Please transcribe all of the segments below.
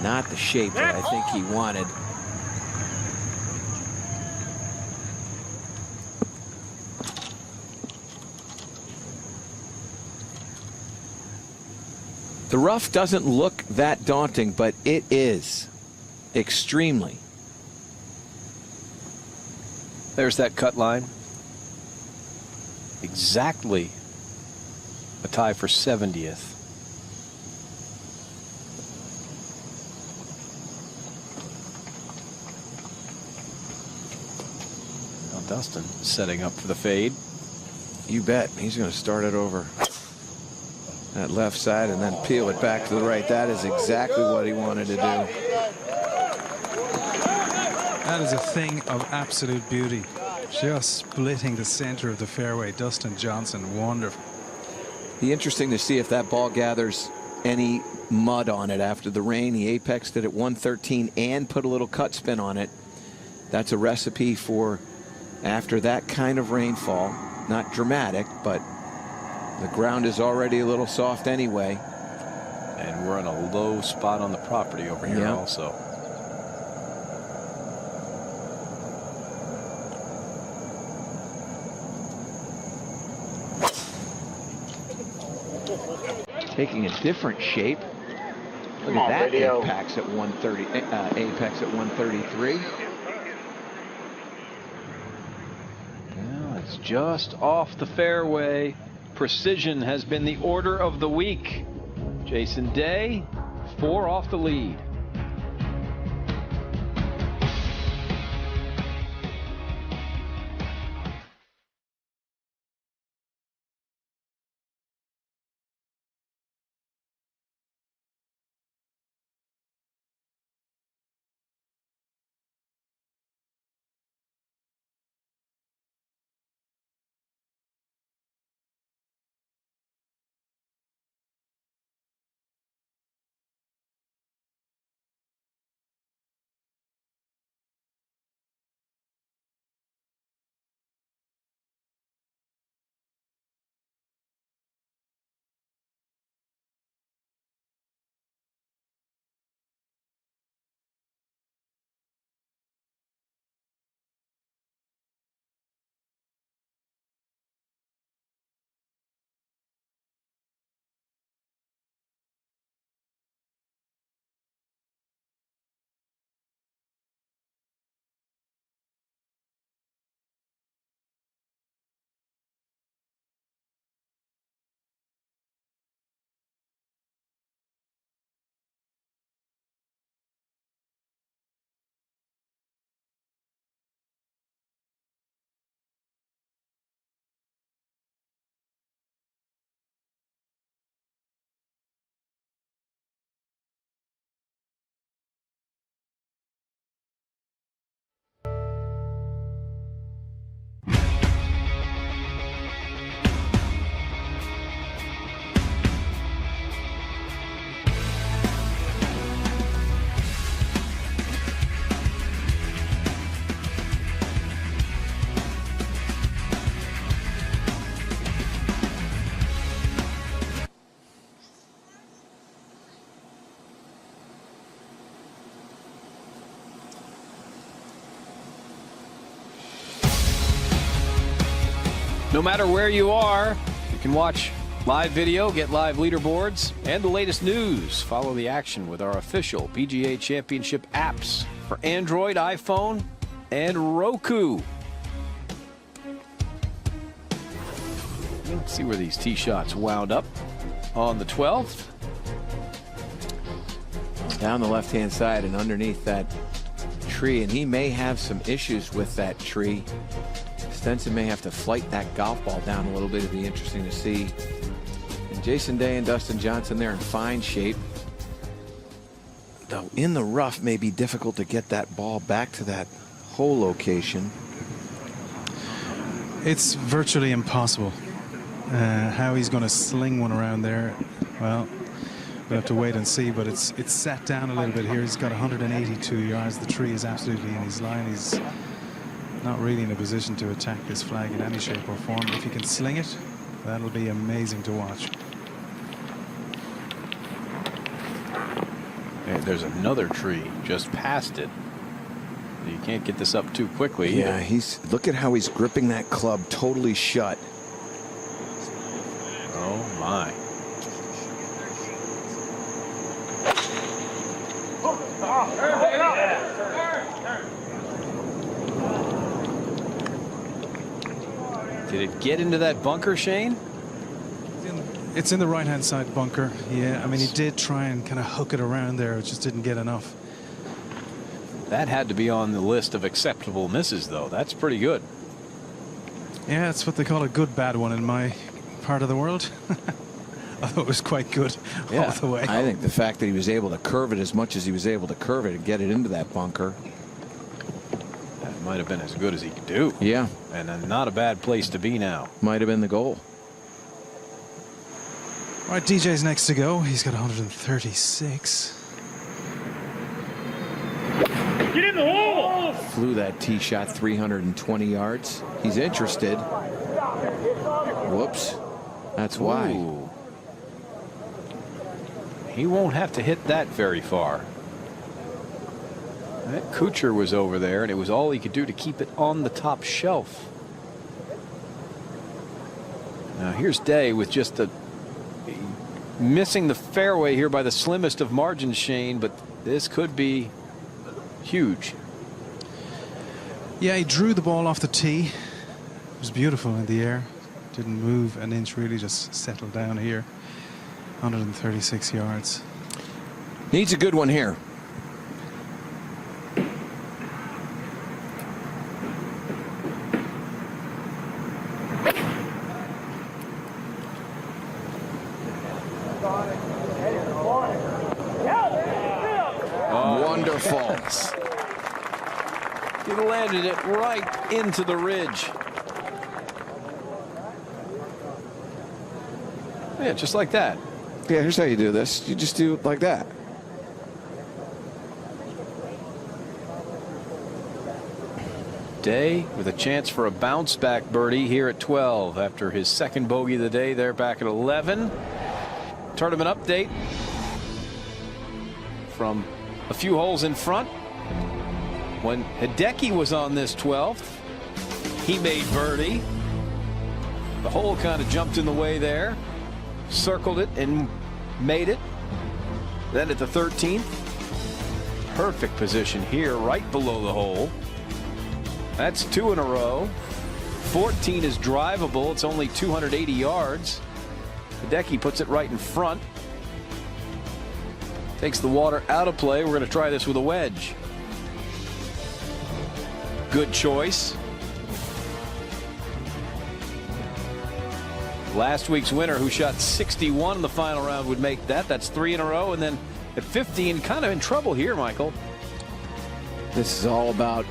not the shape that I think he wanted. The rough doesn't look that daunting, but it is extremely. There's that cut line. Exactly a tie for 70th. Now Dustin setting up for the fade. You bet. He's going to start it over that left side and then peel it back to the right. That is exactly what he wanted to do. That is a thing of absolute beauty. Just splitting the center of the fairway. Dustin Johnson, wonderful. Be interesting to see if that ball gathers any mud on it after the rain. He apexed it at 113 and put a little cut spin on it. That's a recipe for after that kind of rainfall. Not dramatic, but the ground is already a little soft anyway. And we're in a low spot on the property over here also. Taking a different shape. Look at that apex at 130. Apex at 133. Well, it's just off the fairway. Precision has been the order of the week. Jason Day, 4 off the lead. No matter where you are, you can watch live video, get live leaderboards, and the latest news. Follow the action with our official PGA Championship apps for Android, iPhone, and Roku. Let's see where these tee shots wound up on the 12th. Down the left-hand side and underneath that tree, and he may have some issues with that tree. Stenson may have to flight that golf ball down a little bit. It'd be interesting to see. And Jason Day and Dustin Johnson, they're in fine shape. Though in the rough may be difficult to get that ball back to that hole location. It's virtually impossible. How he's going to sling one around there, well, we'll have to wait and see, but it's set down a little bit here. He's got 182 yards. The tree is absolutely in his line. He's not really in a position to attack this flag in any shape or form. If he can sling it, that'll be amazing to watch. And There's another tree just past it. You can't get this up too quickly. Yeah, look at how he's gripping that club totally shut. Oh my. Did it get into that bunker, Shane? It's in the right-hand side bunker. Yeah, I mean, he did try and kind of hook it around there. It just didn't get enough. That had to be on the list of acceptable misses, though. That's pretty good. Yeah, it's what they call a good bad one in my part of the world. I thought it was quite good all the way. I think the fact that he was able to curve it as much as he was able to curve it and get it into that bunker. That might have been as good as he could do. Yeah. And not a bad place to be now. Might have been the goal. All right, DJ's next to go. He's got 136. Get in the hole! Flew that tee shot 320 yards. He's interested. Whoops. That's why. Ooh. He won't have to hit that very far. That Kuchar was over there, and it was all he could do to keep it on the top shelf. Now here's Day with just missing the fairway here by the slimmest of margins, Shane, but this could be huge. Yeah, he drew the ball off the tee. It was beautiful in the air. Didn't move an inch, really, just settled down here. 136 yards. Needs a good one here. Wonderful. He landed it right into the ridge. Yeah, just like that. Yeah, here's how you do this. You just do it like that. Day with a chance for a bounce back birdie here at 12 after his second bogey of the day. They're back at 11. Tournament update from a few holes in front. When Hideki was on this 12th, he made birdie. The hole kind of jumped in the way there. Circled it and made it. Then at the 13th, perfect position here right below the hole. That's 2 in a row. 14 is drivable. It's only 280 yards. Hideki puts it right in front. Takes the water out of play. We're going to try this with a wedge. Good choice. Last week's winner, who shot 61 in the final round, would make that. That's 3 in a row. And then at 15, kind of in trouble here, Michael. This is all about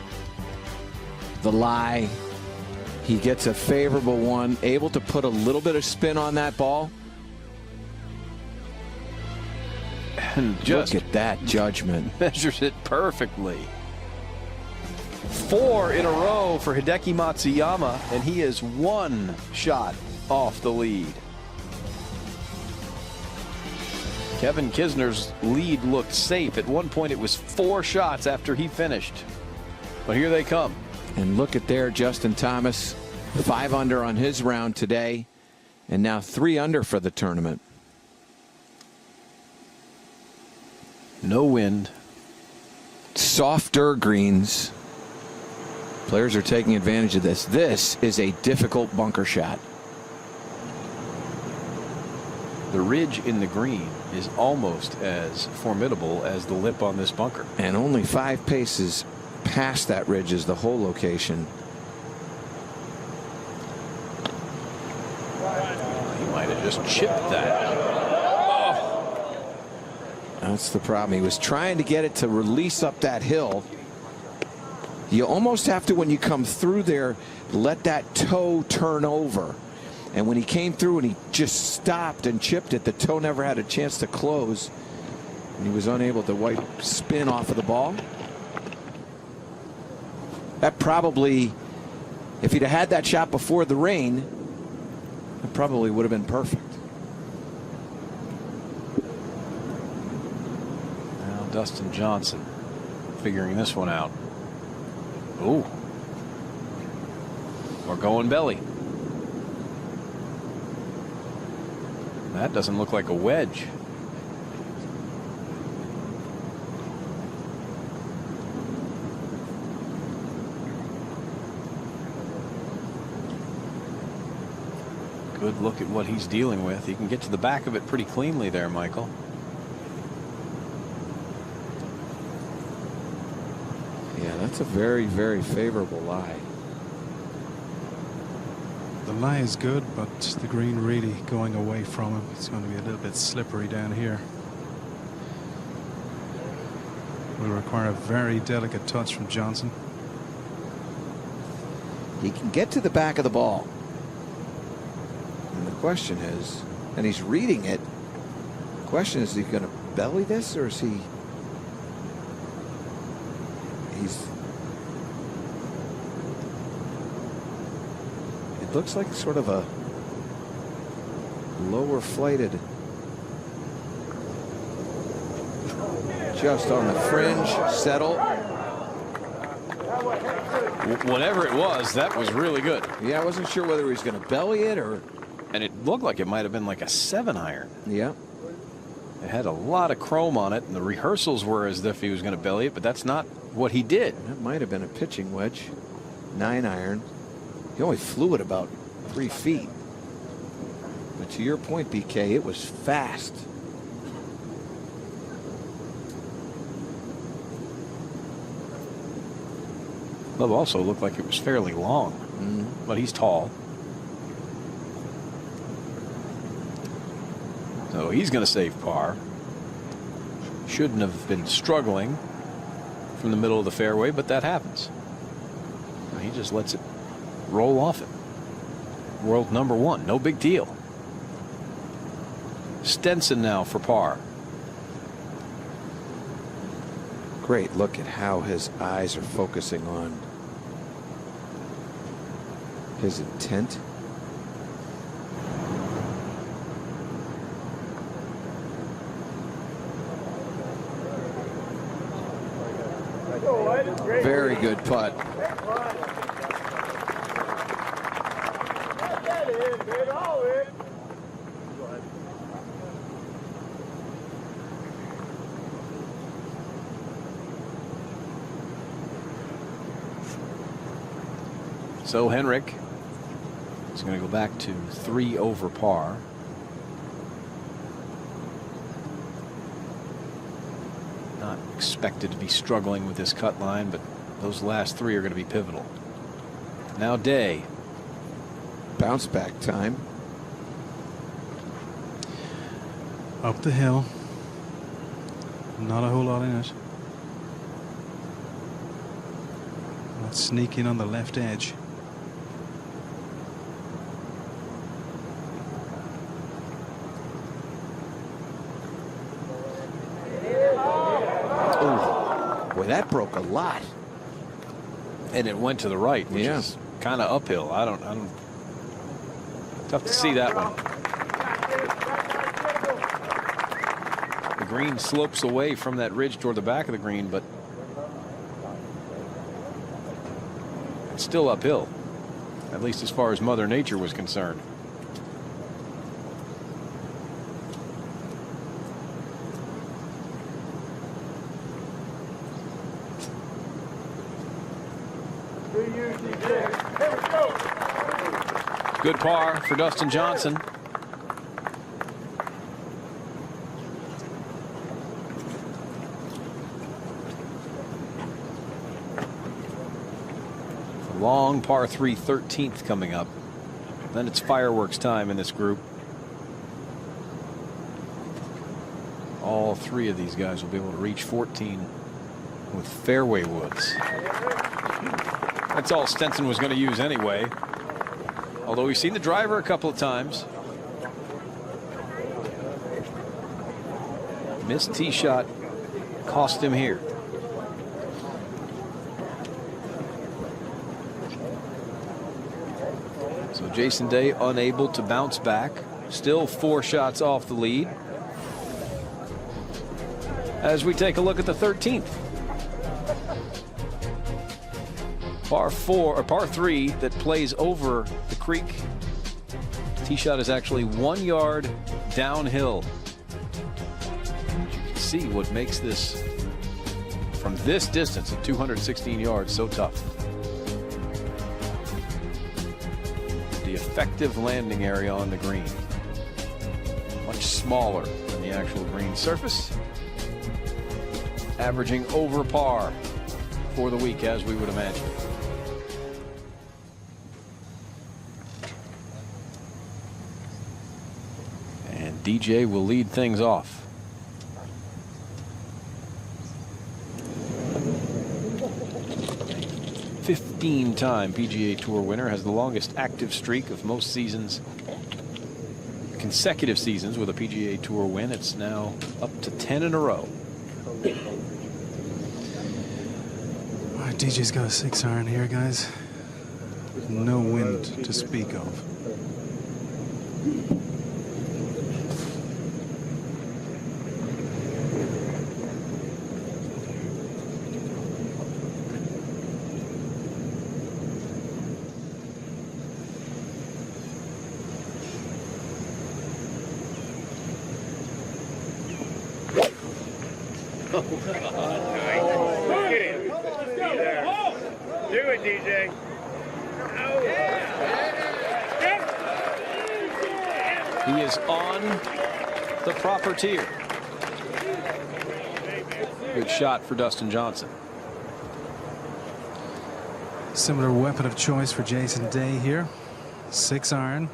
the lie. He gets a favorable one, able to put a little bit of spin on that ball. And just look at that judgment. Measures it perfectly. 4 in a row for Hideki Matsuyama, and he is 1 shot off the lead. Kevin Kisner's lead looked safe. At one point it was 4 shots after he finished. But here they come. And look at there, Justin Thomas, 5 under on his round today, and now 3 under for the tournament. No wind. Softer greens. Players are taking advantage of this. This is a difficult bunker shot. The ridge in the green is almost as formidable as the lip on this bunker. And only 5 paces past that ridge is the hole location. He might have just chipped that. Oh. That's the problem. He was trying to get it to release up that hill. You almost have to, when you come through there, let that toe turn over. And when he came through and he just stopped and chipped it, the toe never had a chance to close. And he was unable to wipe spin off of the ball. That probably, if he'd have had that shot before the rain, it probably would have been perfect. Well, Dustin Johnson figuring this one out. Ooh. We're going belly. That doesn't look like a wedge. Good look at what he's dealing with. He can get to the back of it pretty cleanly there, Michael. Yeah, that's a very, very favorable lie. The lie is good, but the green really going away from him. It's going to be a little bit slippery down here. Will require a very delicate touch from Johnson. He can get to the back of the ball. And the question is, and he's reading it, the question is he going to belly this, or is he's it looks like sort of a lower flighted, just on the fringe, settle. Whatever it was, that was really good. Yeah, I wasn't sure whether he was going to belly it or. And it looked like it might have been like a 7-iron. Yeah. It had a lot of chrome on it, and the rehearsals were as if he was going to belly it, but that's not what he did. That might have been a pitching wedge. 9-iron. He only flew it about 3 feet. But to your point, BK, it was fast. Love also looked like it was fairly long, but he's tall. So he's going to save par. Shouldn't have been struggling from the middle of the fairway, but that happens. He just lets it roll off it. World #1, no big deal. Stenson now for par. Great look at how his eyes are focusing on his intent. Very good putt. So Henrik is going to go back to 3 over par. Not expected to be struggling with this cut line, but those last 3 are going to be pivotal. Now Day. Bounce back time. Up the hill. Not a whole lot in it. Let's sneak in on the left edge. Boy, that broke a lot. And it went to the right, which is kind of uphill. I don't tough to see that one. The green slopes away from that ridge toward the back of the green, but it's still uphill, at least as far as Mother Nature was concerned. Good par for Dustin Johnson. A long par 3 13th coming up. Then it's fireworks time in this group. All 3 of these guys will be able to reach 14 with fairway woods. That's all Stenson was going to use anyway. Although we've seen the driver a couple of times. Missed tee shot cost him here. So Jason Day unable to bounce back. Still 4 shots off the lead. As we take a look at the 13th. Par 3 that plays over the creek. Tee shot is actually 1 yard downhill. You can see what makes this, from this distance at 216 yards, so tough. The effective landing area on the green. Much smaller than the actual green surface. Averaging over par for the week, as we would imagine. And DJ will lead things off. 15-time PGA Tour winner, has the longest active streak of most seasons, consecutive seasons with a PGA Tour win. It's now up to 10 in a row. All right, DJ's got a 6-iron here, guys. No wind to speak of. Do it, DJ. He is on the proper tier. Good shot for Dustin Johnson. Similar weapon of choice for Jason Day here. 6-iron.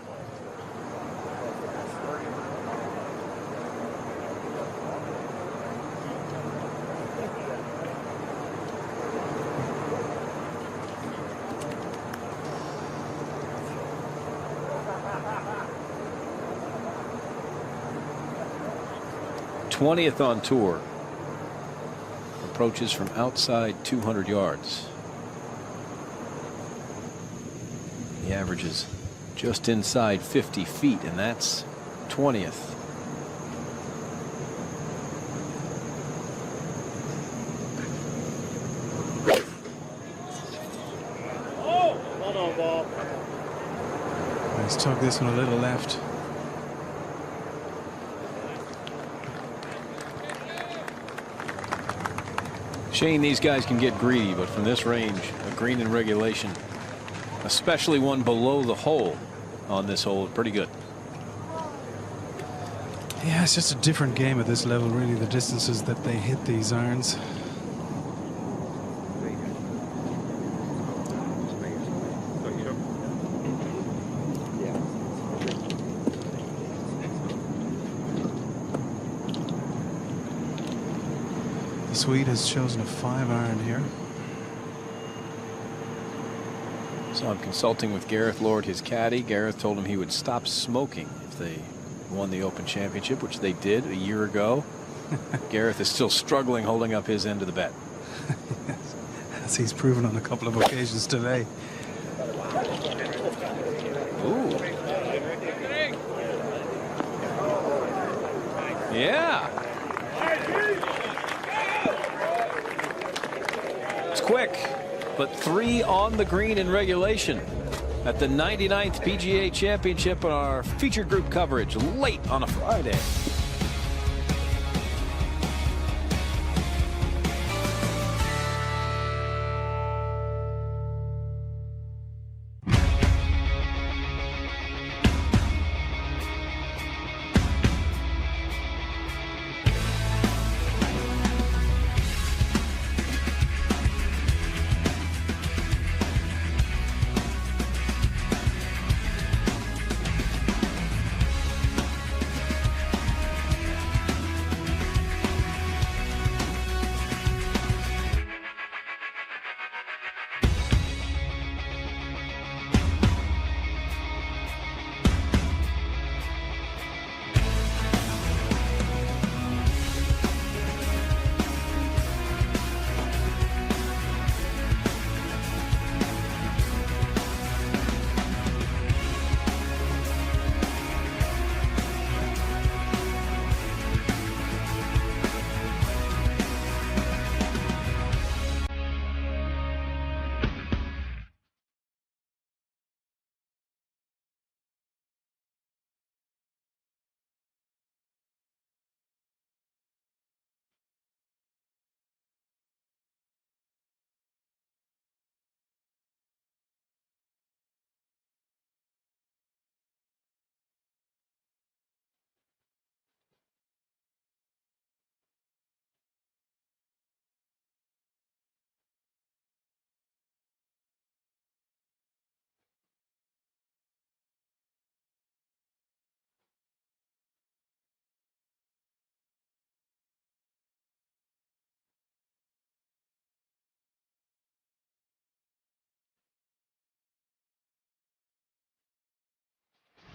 th on tour. Approaches from outside 200 yards. He averages just inside 50 feet, and that's 20th. Oh, hold on, ball. Let's tuck this one a little left. Shane, these guys can get greedy, but from this range, a green in regulation, especially one below the hole on this hole, is pretty good. Yeah, it's just a different game at this level, really, the distances that they hit these irons. The Swede has chosen a 5-iron here. So I'm consulting with Gareth Lord, his caddy. Gareth told him he would stop smoking if they won the Open Championship, which they did a year ago. Gareth is still struggling holding up his end of the bet. As he's proven on a couple of occasions today. Ooh. Yeah. It's quick, but 3 on the green in regulation at the 99th PGA Championship on our featured group coverage late on a Friday.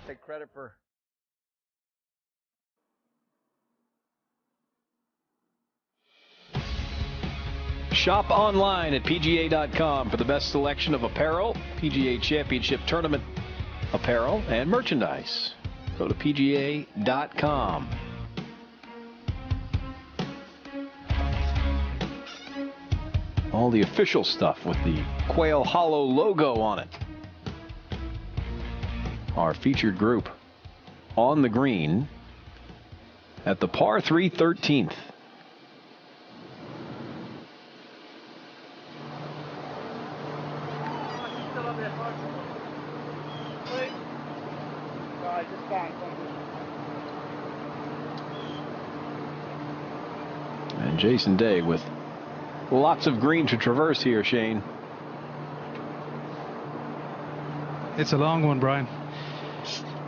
Take credit for. Shop online at PGA.com for the best selection of apparel, PGA Championship Tournament apparel, and merchandise. Go to PGA.com. All the official stuff with the Quail Hollow logo on it. Our featured group on the green at the par 3 13th. And Jason Day with lots of green to traverse here, Shane. It's a long one, Brian.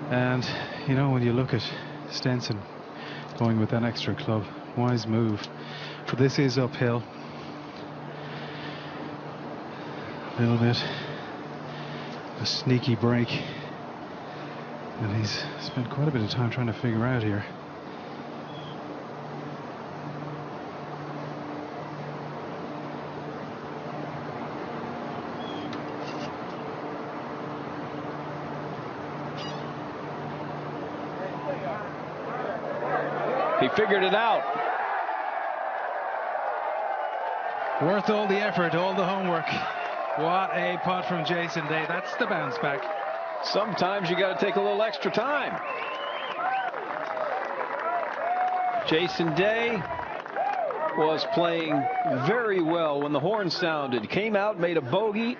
And, you know, when you look at Stenson going with that extra club, wise move. For this is uphill. A little bit. A sneaky break. And he's spent quite a bit of time trying to figure out here. He figured it out. Worth all the effort, all the homework. What a putt from Jason Day. That's the bounce back. Sometimes you got to take a little extra time. Jason Day was playing very well when the horn sounded. Came out, made a bogey,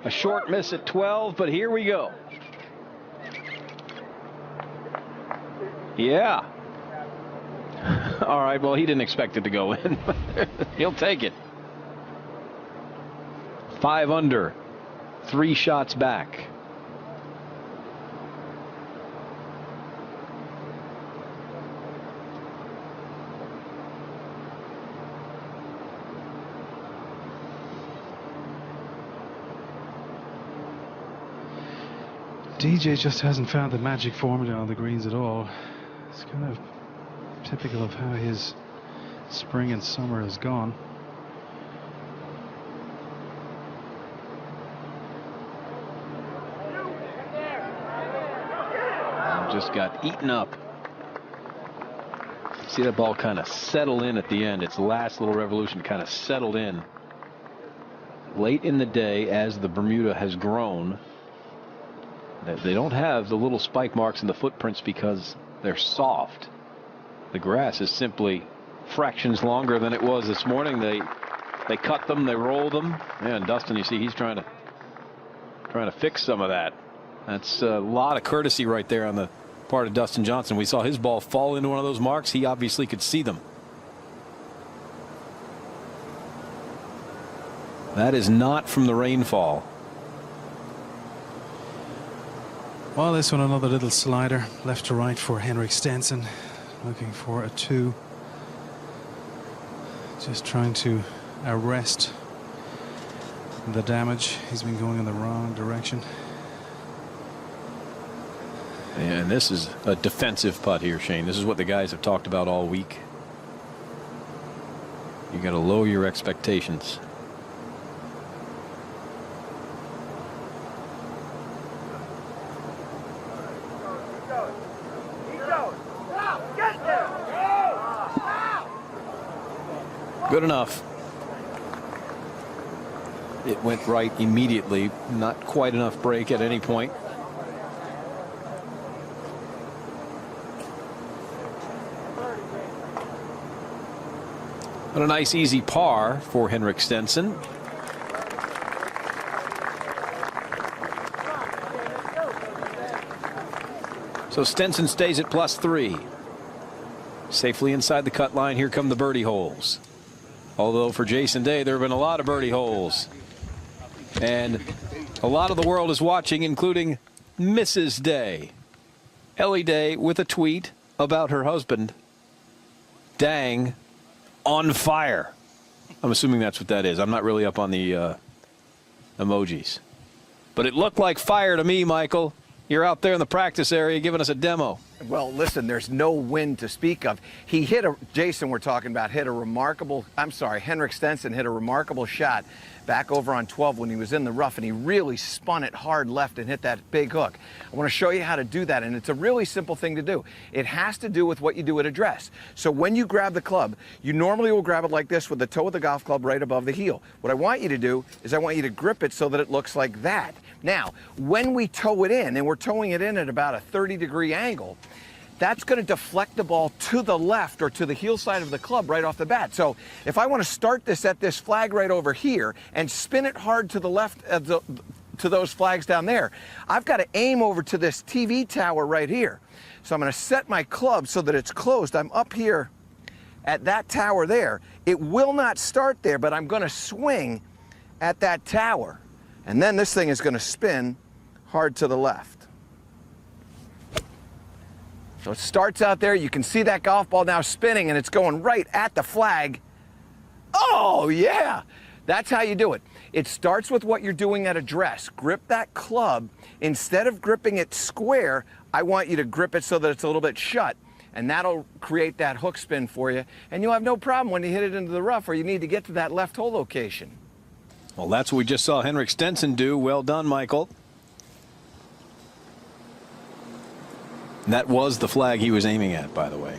a short miss at 12, but here we go. Yeah. All right, well, he didn't expect it to go in. He'll take it. 5 under, 3 shots back. DJ just hasn't found the magic formula on the greens at all. It's kind of typical of how his spring and summer has gone. Just got eaten up. See that ball kind of settle in at the end. Its last little revolution kind of settled in. Late in the day, as the Bermuda has grown, they don't have the little spike marks in the footprints because they're soft. The grass is simply fractions longer than it was this morning. They cut them, they roll them. Yeah, and Dustin, you see, he's trying to fix some of that. That's a lot of courtesy right there on the part of Dustin Johnson. We saw his ball fall into one of those marks. He obviously could see them. That is not from the rainfall. Well, this one another little slider left to right for Henrik Stenson, looking for a 2. Just trying to arrest the damage. He's been going in the wrong direction. And this is a defensive putt here, Shane. This is what the guys have talked about all week. You got to lower your expectations. Good enough. It went right immediately. Not quite enough break at any point. But a nice easy par for Henrik Stenson. So Stenson stays at +3. Safely inside the cut line. Here come the birdie holes. Although for Jason Day, there have been a lot of birdie holes. And a lot of the world is watching, including Mrs. Day. Ellie Day with a tweet about her husband. Dang, on fire. I'm assuming that's what that is. I'm not really up on the emojis. But it looked like fire to me, Michael. You're out there in the practice area giving us a demo. Well, listen, there's no wind to speak of. He hit Jason, we're talking about, Henrik Stenson hit a remarkable shot back over on 12 when he was in the rough, and he really spun it hard left and hit that big hook. I want to show you how to do that, and it's a really simple thing to do. It has to do with what you do at address. So when you grab the club, you normally will grab it like this with the toe of the golf club right above the heel. What I want you to do is I want you to grip it so that it looks like that. Now, when we toe it in, and we're towing it in at about a 30-degree angle, that's going to deflect the ball to the left or to the heel side of the club right off the bat. So if I want to start this at this flag right over here and spin it hard to the left of to those flags down there, I've got to aim over to this TV tower right here. So I'm going to set my club so that it's closed. I'm up here at that tower there. It will not start there, but I'm going to swing at that tower. And then this thing is going to spin hard to the left. So it starts out there. You can see that golf ball now spinning, and it's going right at the flag. Oh, yeah. That's how you do it. It starts with what you're doing at address. Grip that club. Instead of gripping it square, I want you to grip it so that it's a little bit shut, and that'll create that hook spin for you, and you'll have no problem when you hit it into the rough or you need to get to that left hole location. Well, that's what we just saw Henrik Stenson do. Well done, Michael. And that was the flag he was aiming at, by the way.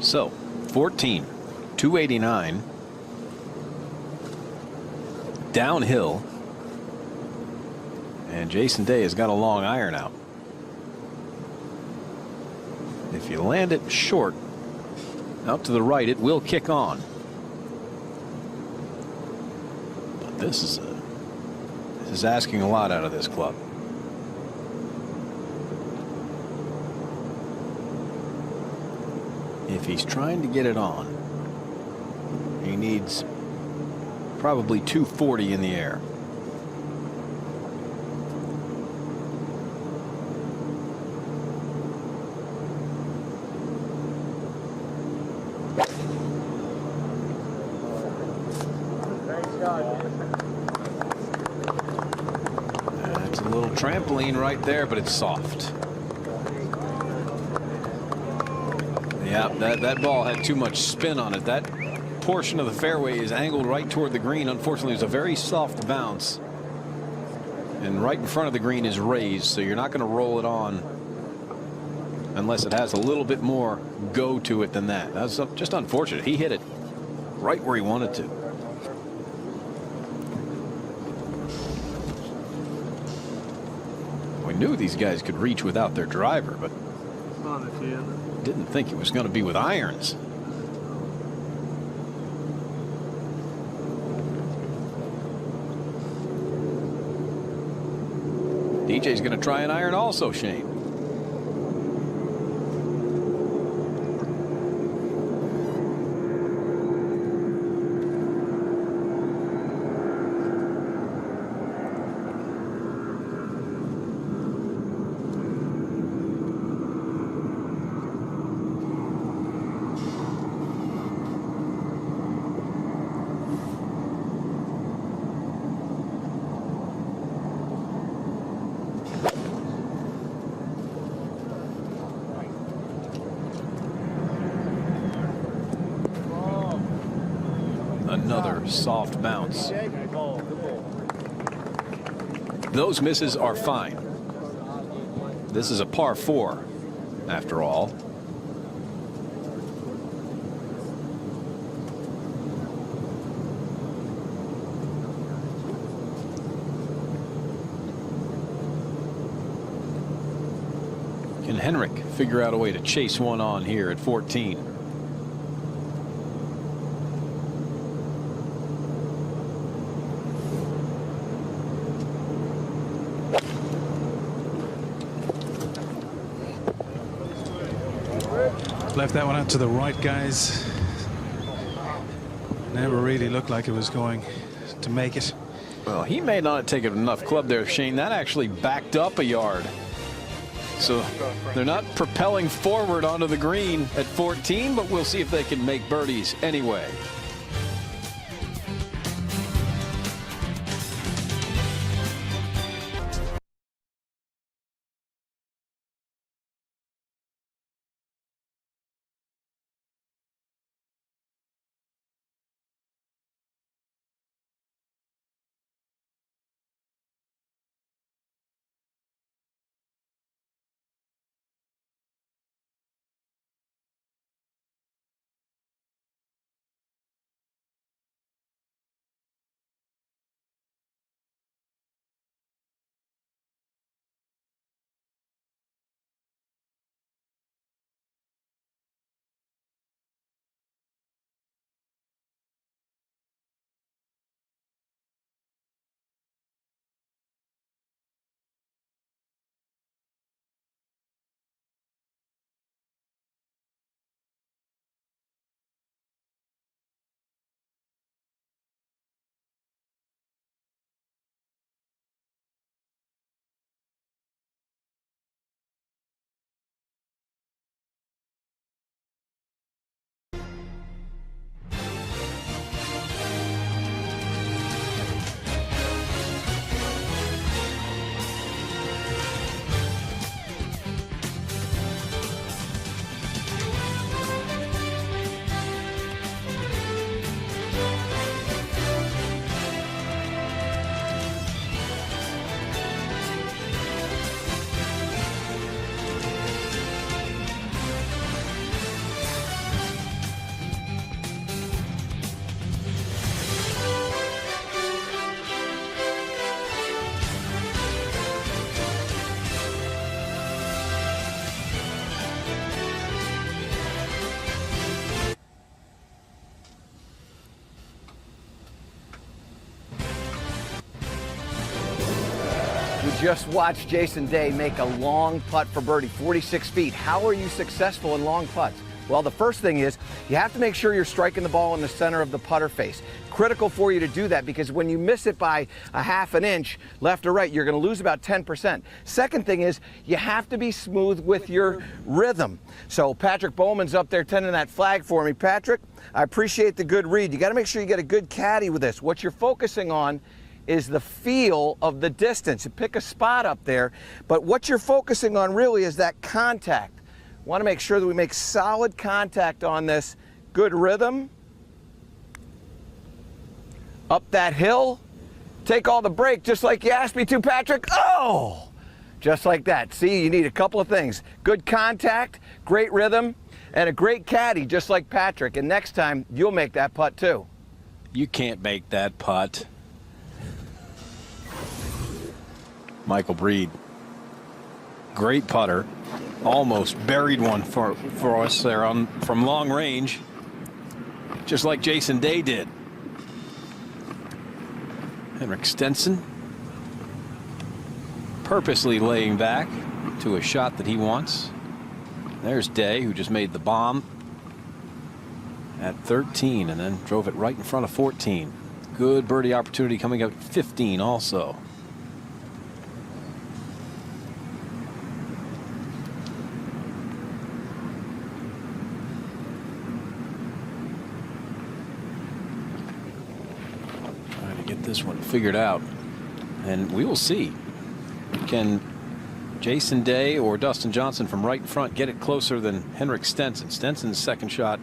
So, 14, 289. Downhill. And Jason Day has got a long iron out. If you land it short, out to the right, it will kick on. But this is asking a lot out of this club. If he's trying to get it on, he needs probably 240 in the air. That's a little trampoline right there, but it's soft. Yeah, that ball had too much spin on it. That portion of the fairway is angled right toward the green. Unfortunately, it's a very soft bounce. And right in front of the green is raised, so you're not going to roll it on unless it has a little bit more go to it than that. That's just unfortunate. He hit it right where he wanted to. We knew these guys could reach without their driver, but didn't think it was going to be with irons. DJ's going to try an iron also, Shane. Another soft bounce. Those misses are fine. This is a par 4 after all. Can Henrik figure out a way to chase one on here at 14? Left that one out to the right, guys. Never really looked like it was going to make it. Well, he may not have taken enough club there, Shane. That actually backed up a yard. So they're not propelling forward onto the green at 14, but we'll see if they can make birdies anyway. just watched Jason Day make a long putt for birdie, 46 feet. How are you successful in long putts? Well, the first thing is you have to make sure you're striking the ball in the center of the putter face. Critical for you to do that, because when you miss it by a half an inch left or right, you're going to lose about 10%. Second thing is you have to be smooth with your rhythm. So Patrick Bowman's up there tending that flag for me. Patrick, I appreciate the good read. You got to make sure you get a good caddy with this. What you're focusing on is the feel of the distance. You pick a spot up there, but what you're focusing on really is that contact. Want to make sure that we make solid contact on this. Good rhythm. Up that hill. Take all the break, just like you asked me to, Patrick. Oh! Just like that. See, you need a couple of things. Good contact, great rhythm, and a great caddy, just like Patrick. And next time, you'll make that putt too. You can't make that putt. Michael Breed. Great putter. Almost buried one for us there from long range, just like Jason Day did. Henrik Stenson purposely laying back to a shot that he wants. There's Day, who just made the bomb at 13 and then drove it right in front of 14. Good birdie opportunity coming up at 15 also. This one figured out, and we will see. Can Jason Day or Dustin Johnson from right in front get it closer than Henrik Stenson? Stenson's second shot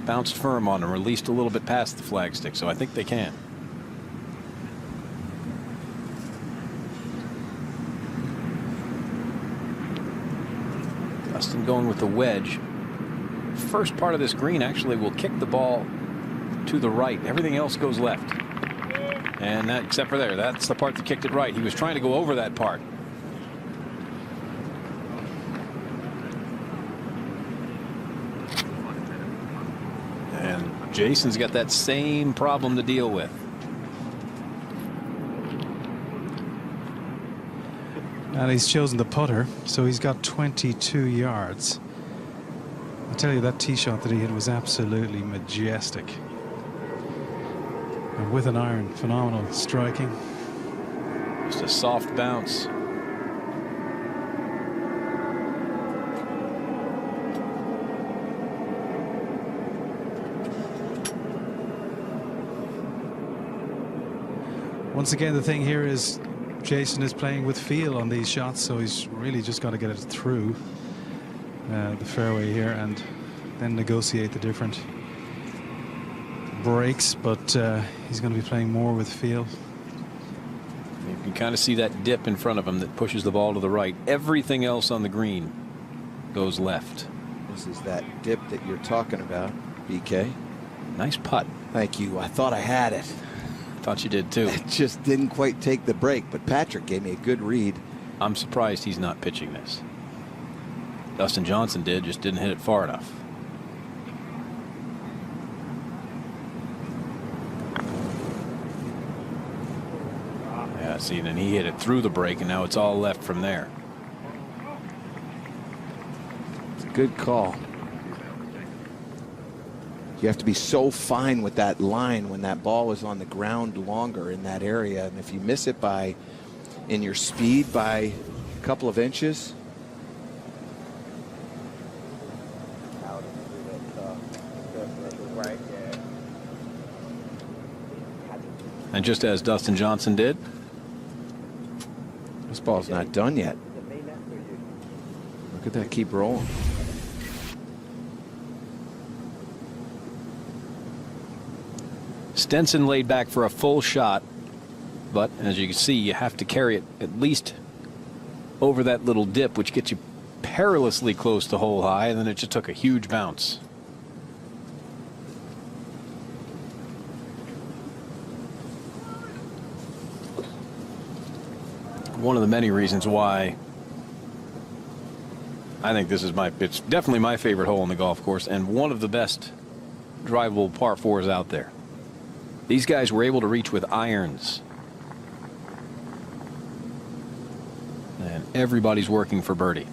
bounced firm on him, released a little bit past the flagstick, so I think they can. Dustin going with the wedge. First part of this green actually will kick the ball to the right. Everything else goes left. And that, except for there, that's the part that kicked it right. He was trying to go over that part. And Jason's got that same problem to deal with. And he's chosen the putter, so he's got 22 yards. I tell you, that tee shot that he hit was absolutely majestic. And with an iron, phenomenal striking. Just a soft bounce. Once again, the thing here is Jason is playing with feel on these shots, so he's really just got to get it through the fairway here and then negotiate the different breaks, but he's going to be playing more with feel. You can kind of see that dip in front of him that pushes the ball to the right. Everything else on the green goes left. This is that dip that you're talking about, BK. Nice putt. Thank you. I thought I had it. Thought you did too. It just didn't quite take the break, but Patrick gave me a good read. I'm surprised he's not pitching this. Dustin Johnson did, just didn't hit it far enough. Yeah, see, then he hit it through the break, and now it's all left from there. It's a good call. You have to be so fine with that line when that ball is on the ground longer in that area, and if you miss it by, in your speed, by a couple of inches. And just as Dustin Johnson did. This ball's not done yet. Look at that, keep rolling. Stenson laid back for a full shot, but as you can see, you have to carry it at least over that little dip, which gets you perilously close to hole high, and then it just took a huge bounce. One of the many reasons why I think this is it's definitely my favorite hole in the golf course, and one of the best drivable par fours out there. These guys were able to reach with irons. Everybody's working for birdie.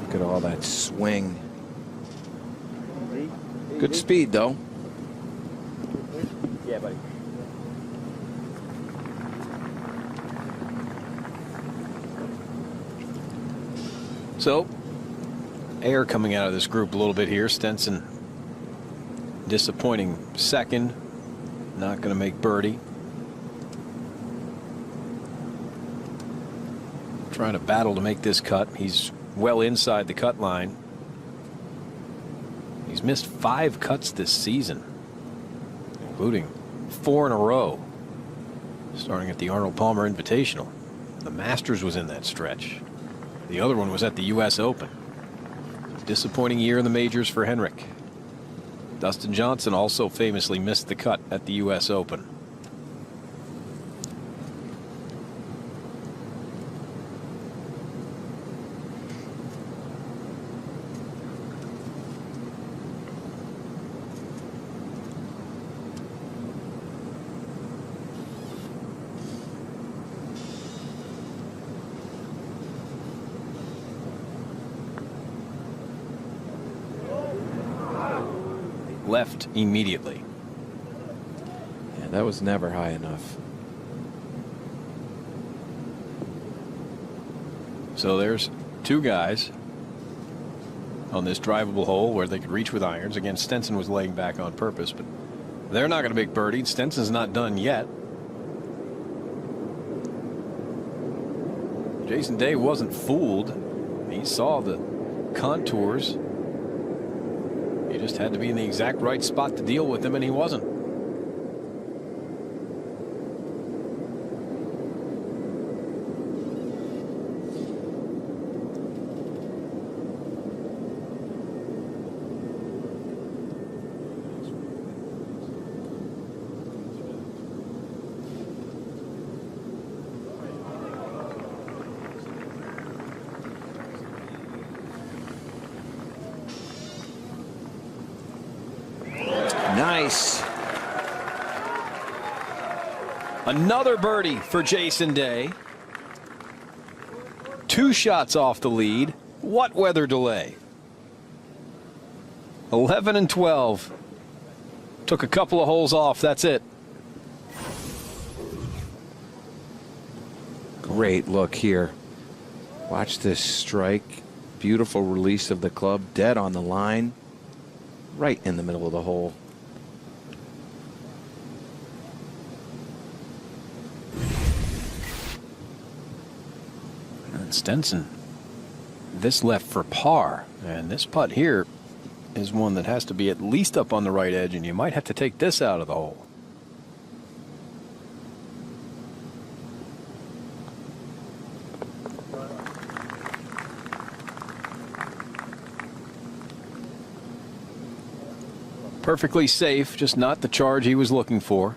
Look at all that swing. Good speed, though. Yeah, buddy. So, air coming out of this group a little bit here. Stenson, disappointing second. Not going to make birdie. Trying to battle to make this cut. He's well inside the cut line. He's missed 5 cuts this season, including 4 in a row, starting at the Arnold Palmer Invitational. The Masters was in that stretch. The other one was at the U.S. Open. Disappointing year in the majors for Henrik. Dustin Johnson also famously missed the cut at the U.S. Open. Left immediately. Yeah, that was never high enough. So there's 2 guys on this drivable hole where they could reach with irons. Again, Stenson was laying back on purpose, but they're not going to make birdie. Stenson's not done yet. Jason Day wasn't fooled. He saw the contours. He just had to be in the exact right spot to deal with him, and he wasn't. Nice. Another birdie for Jason Day. 2 shots off the lead. What weather delay? 11 and 12. Took a couple of holes off. That's it. Great look here. Watch this strike. Beautiful release of the club. Dead on the line. Right in the middle of the hole. Stenson, this left for par, and this putt here is one that has to be at least up on the right edge, and you might have to take this out of the hole. Perfectly safe, just not the charge he was looking for.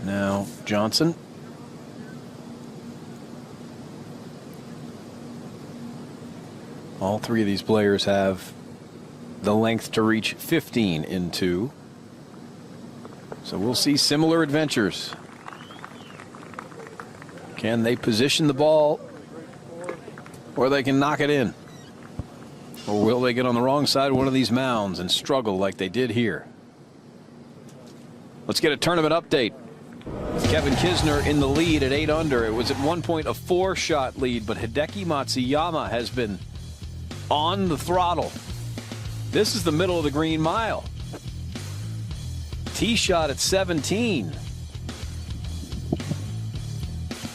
Now Johnson. All 3 of these players have the length to reach 15 in 2. So we'll see similar adventures. Can they position the ball, or they can knock it in? Or will they get on the wrong side of one of these mounds and struggle like they did here? Let's get a tournament update. Kevin Kisner in the lead at 8 under. It was at one point a 4-shot lead, but Hideki Matsuyama has been on the throttle. This is the middle of the green mile. Tee shot at 17.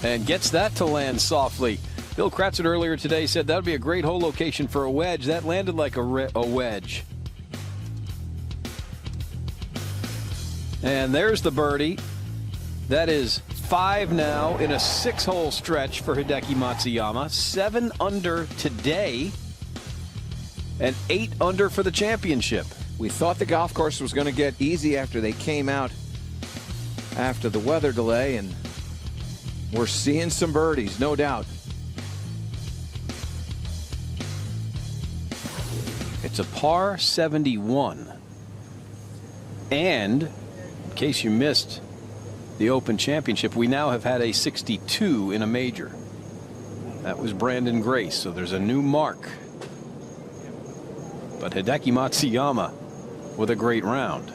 And gets that to land softly. Bill Kratzert earlier today said that would be a great hole location for a wedge. That landed like a wedge. And there's the birdie. That is 5 now in a 6-hole stretch for Hideki Matsuyama. 7 under today and 8 under for the championship. We thought the golf course was going to get easy after they came out after the weather delay, and we're seeing some birdies, no doubt. It's a par 71. And in case you missed the Open Championship, we now have had a 62 in a major. That was Brandon Grace, so there's a new mark. But Hideki Matsuyama with a great round.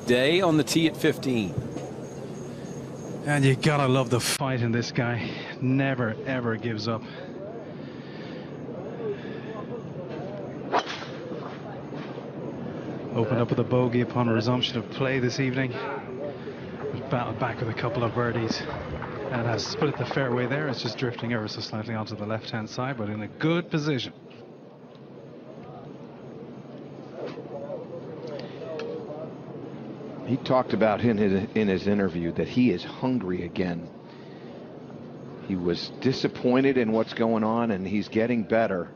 Day on the tee at 15. And you gotta love the fight in this guy. Never ever gives up. Opened up with a bogey upon resumption of play this evening. Battled back with a couple of birdies and has split the fairway there. It's just drifting ever so slightly onto the left hand side, but in a good position. He talked about in his interview that he is hungry again. He was disappointed in what's going on, and he's getting better.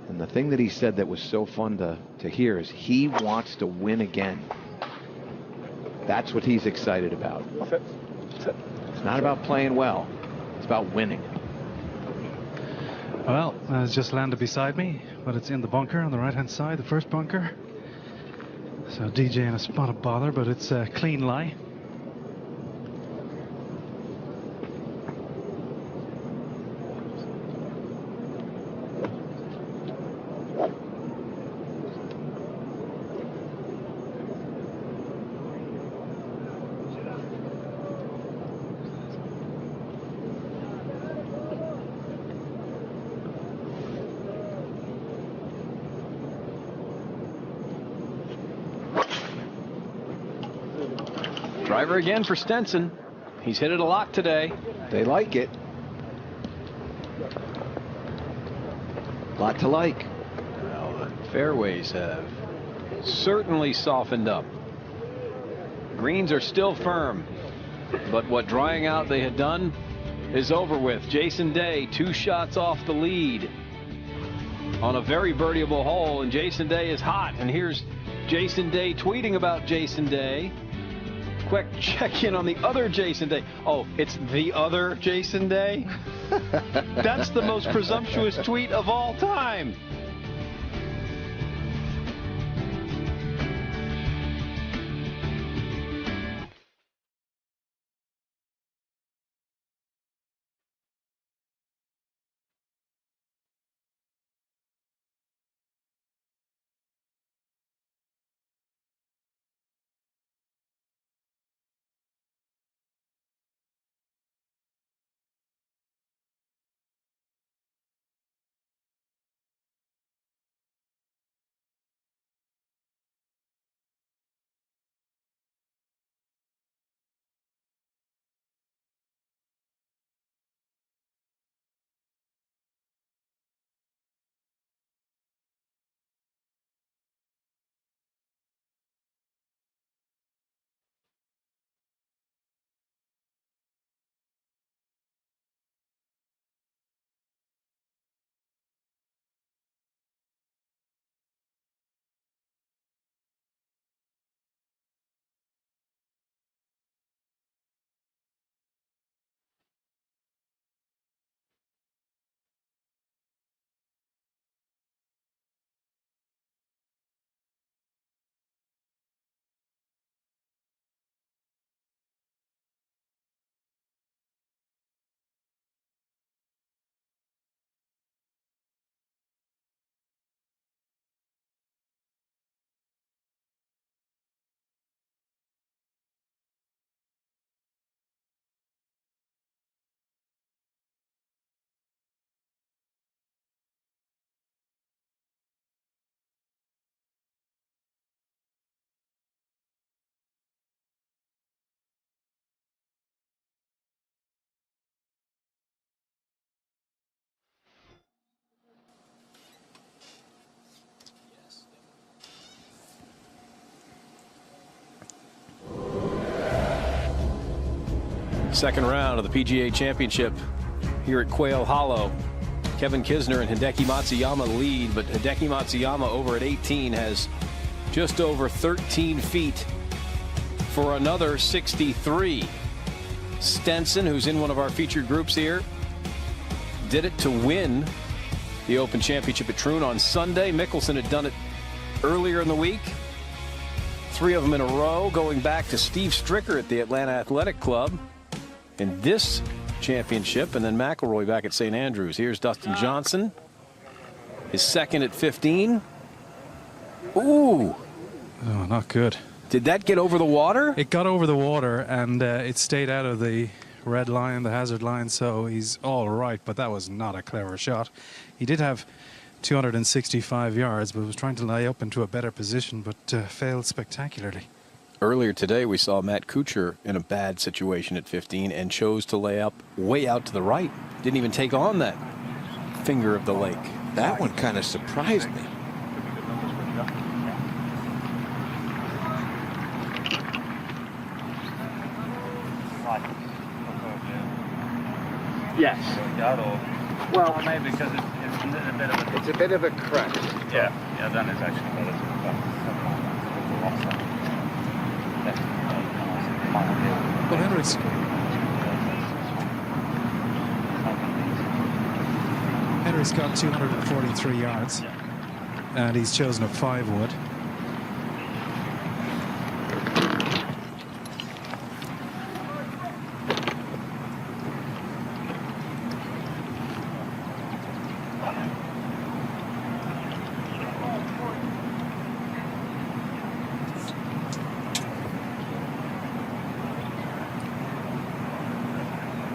And the thing that he said that was so fun to hear is he wants to win again. That's what he's excited about. It's not about playing well. It's about winning. Well, it's just landed beside me, but it's in the bunker on the right hand side, the first bunker. So DJ in a spot of bother, but it's a clean lie. Driver again for Stenson. He's hit it a lot today. They like it. Lot to like. Well, the fairways have certainly softened up. Greens are still firm, but what drying out they had done is over with. Jason Day 2 shots off the lead on a very birdieable hole, and Jason Day is hot. And here's Jason Day tweeting about Jason Day. Quick check in on the other Jason Day. Oh, it's the other Jason Day? That's the most presumptuous tweet of all time. Second round of the PGA Championship here at Quail Hollow. Kevin Kisner and Hideki Matsuyama lead, but Hideki Matsuyama over at 18 has just over 13 feet for another 63. Stenson, who's in one of our featured groups here, did it to win the Open Championship at Troon on Sunday. Mickelson had done it earlier in the week. 3 of them in a row, going back to Steve Stricker at the Atlanta Athletic Club in this championship, and then McIlroy back at St. Andrews. Here's Dustin Johnson, his second at 15. Ooh. Oh, not good. Did that get over the water? It got over the water, and it stayed out of the red line, the hazard line, so he's all right, but that was not a clever shot. He did have 265 yards, but was trying to lay up into a better position, but failed spectacularly. Earlier today, we saw Matt Kuchar in a bad situation at 15 and chose to lay up way out to the right. Didn't even take on that finger of the lake. That one kind of surprised me. Yes. Well, maybe because it's a bit of a crest. Yeah. Yeah, then it's actually better to Well, Henry's got 243 yards, and he's chosen a 5-wood.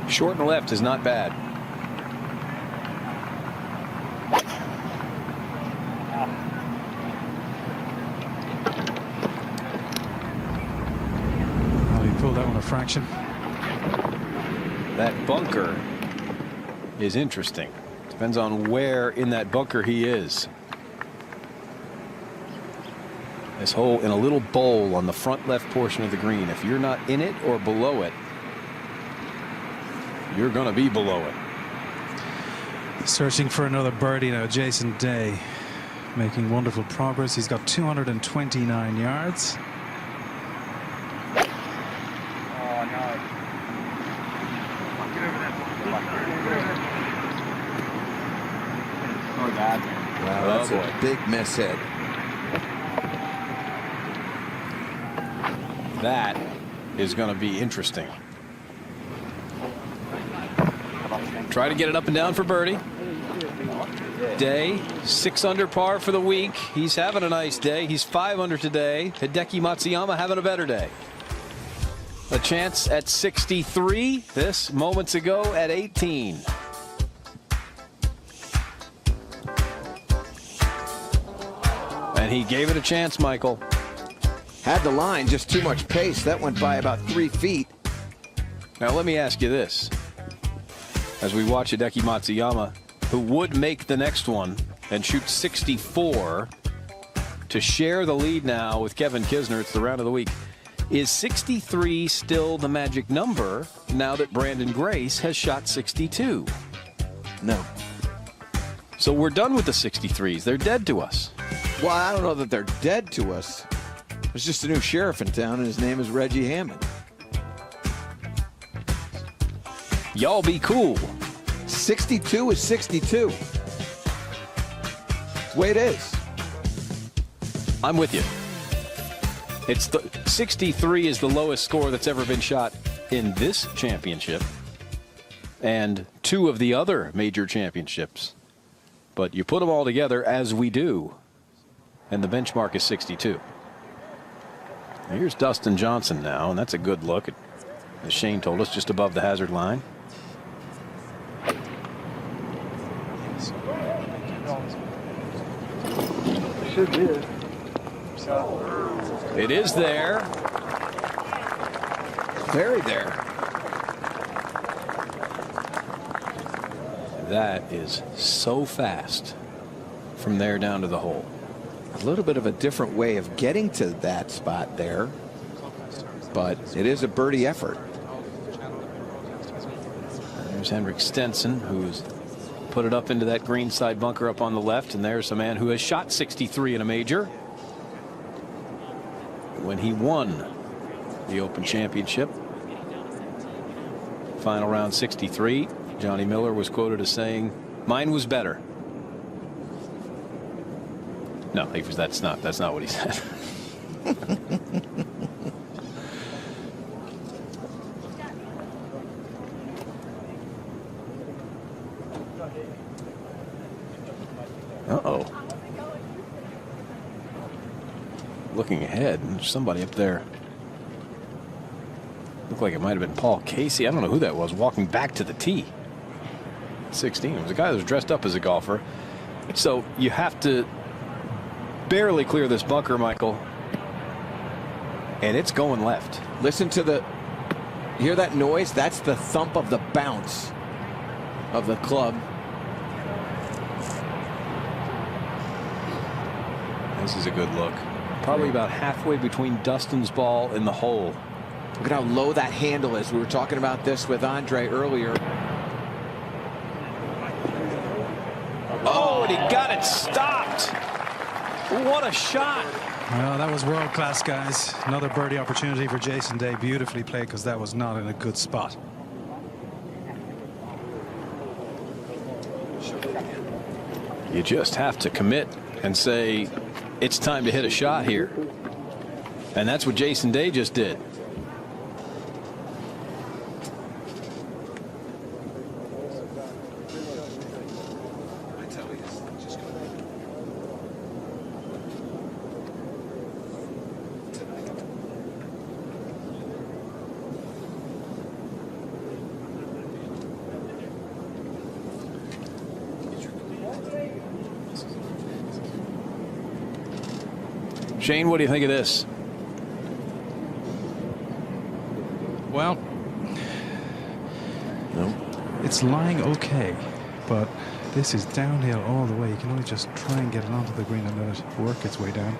Short and left is not bad. Well, he pulled that one a fraction. That bunker is interesting. Depends on where in that bunker he is. This hole in a little bowl on the front left portion of the green. If you're not in it or below it, you're going to be below it. Searching for another birdie now. Jason Day making wonderful progress. He's got 229 yards. Oh, no. Get over that. Oh, bad. Wow, that's a big miss hit. That is going to be interesting. Try to get it up and down for birdie. Day 6 under par for the week. He's having a nice day. He's 5 under today. Hideki Matsuyama having a better day. A chance at 63. This moments ago at 18. And he gave it a chance, Michael. Had the line, just too much pace. That went by about 3 feet. Now let me ask you this. As we watch Hideki Matsuyama, who would make the next one and shoot 64 to share the lead now with Kevin Kisner. It's the round of the week. Is 63 still the magic number now that Brandon Grace has shot 62? No. So we're done with the 63s. They're dead to us. Well, I don't know that they're dead to us. There's just a new sheriff in town, and his name is Reggie Hammond. Y'all be cool. 62 is 62. It's the way it is. I'm with you. It's the 63 is the lowest score that's ever been shot in this championship and 2 of the other major championships. But you put them all together, as we do, and the benchmark is 62. Here's Dustin Johnson now, and that's a good look at, as Shane told us, just above the hazard line. Should be it. It is there. Very there. That is so fast from there down to the hole. A little bit of a different way of getting to that spot there, but it is a birdie effort. There's Henrik Stenson, who's put it up into that greenside bunker up on the left, and there's a man who has shot 63 in a major when he won the Open Championship. Final round 63. Johnny Miller was quoted as saying, "Mine was better." No, that's not what he said. Uh-oh. Looking ahead, and somebody up there. Looked like it might have been Paul Casey. I don't know who that was, walking back to the tee. 16. It was a guy that was dressed up as a golfer. So you have to barely clear this bunker, Michael. And it's going left. Listen to you hear that noise? That's the thump of the bounce of the club. This is a good look. Probably about halfway between Dustin's ball and the hole. Look at how low that handle is. We were talking about this with Andre earlier. Oh, and he got it stopped. What a shot. Well, that was world class, guys. Another birdie opportunity for Jason Day. Beautifully played, because that was not in a good spot. You just have to commit and say, it's time to hit a shot here. And that's what Jason Day just did. Shane, what do you think of this? Well, No. it's lying okay, but this is downhill all the way. You can only just try and get it onto the green and let it work its way down.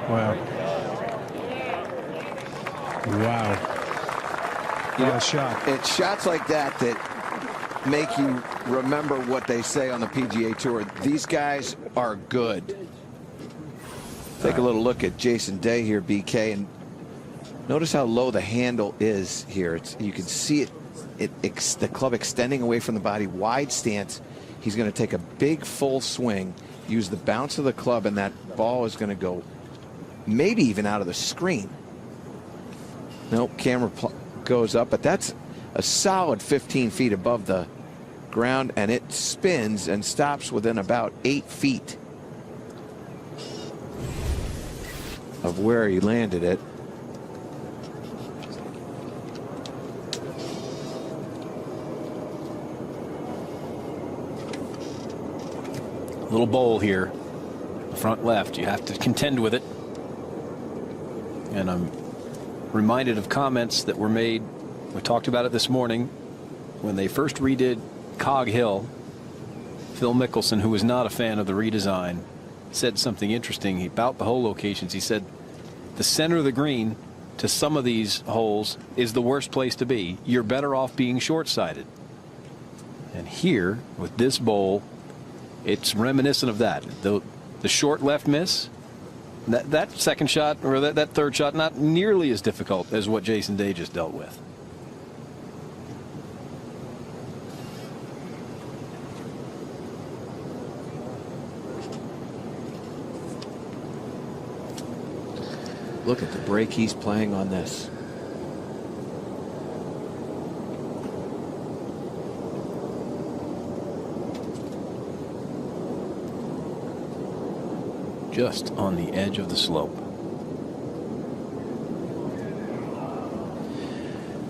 Wow. Wow. What a shot. It's shots like that that make you remember what they say on the PGA Tour. These guys are good. Take a little look at Jason Day here, BK, and notice how low the handle is here. You can see the club extending away from the body, wide stance. He's going to take a big full swing, use the bounce of the club, and that ball is going to go maybe even out of the screen. Nope, camera goes up, but that's a solid 15 feet above the ground, and it spins and stops within about 8 feet of where he landed it. Little bowl here, front left. You have to contend with it. And I'm reminded of comments that were made. We talked about it this morning when they first redid Cog Hill. Phil Mickelson, who was not a fan of the redesign, said something interesting about the hole locations. He said the center of the green to some of these holes is the worst place to be. You're better off being short-sighted. And here with this bowl, it's reminiscent of that. The short left miss, that second shot, or that third shot, not nearly as difficult as what Jason Day just dealt with. Look at the break he's playing on this. Just on the edge of the slope.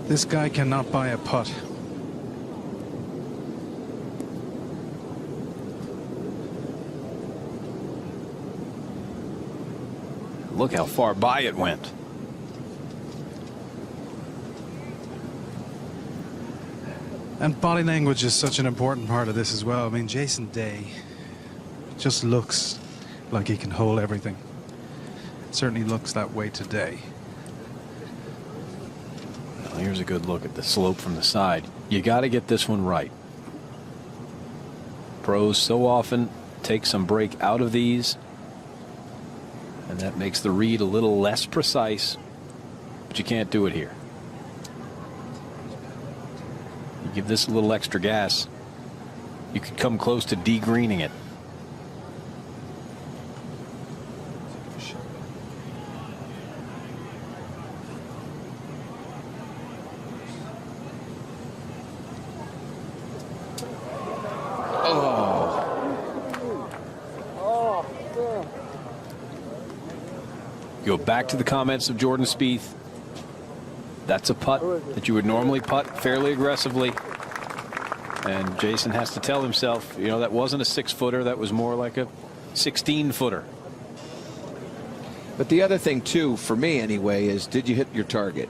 This guy cannot buy a putt. Look how far by it went. And body language is such an important part of this as well. I mean, Jason Day just looks like he can hold everything. Certainly looks that way today. Here's a good look at the slope from the side. You got to get this one right. Pros so often take some break out of these, and that makes the read a little less precise, but you can't do it here. You give this a little extra gas, you could come close to de-greening it. Go back to the comments of Jordan Spieth. That's a putt that you would normally putt fairly aggressively. And Jason has to tell himself, you know, that wasn't a 6-footer. That was more like a 16-footer. But the other thing, too, for me anyway, is did you hit your target?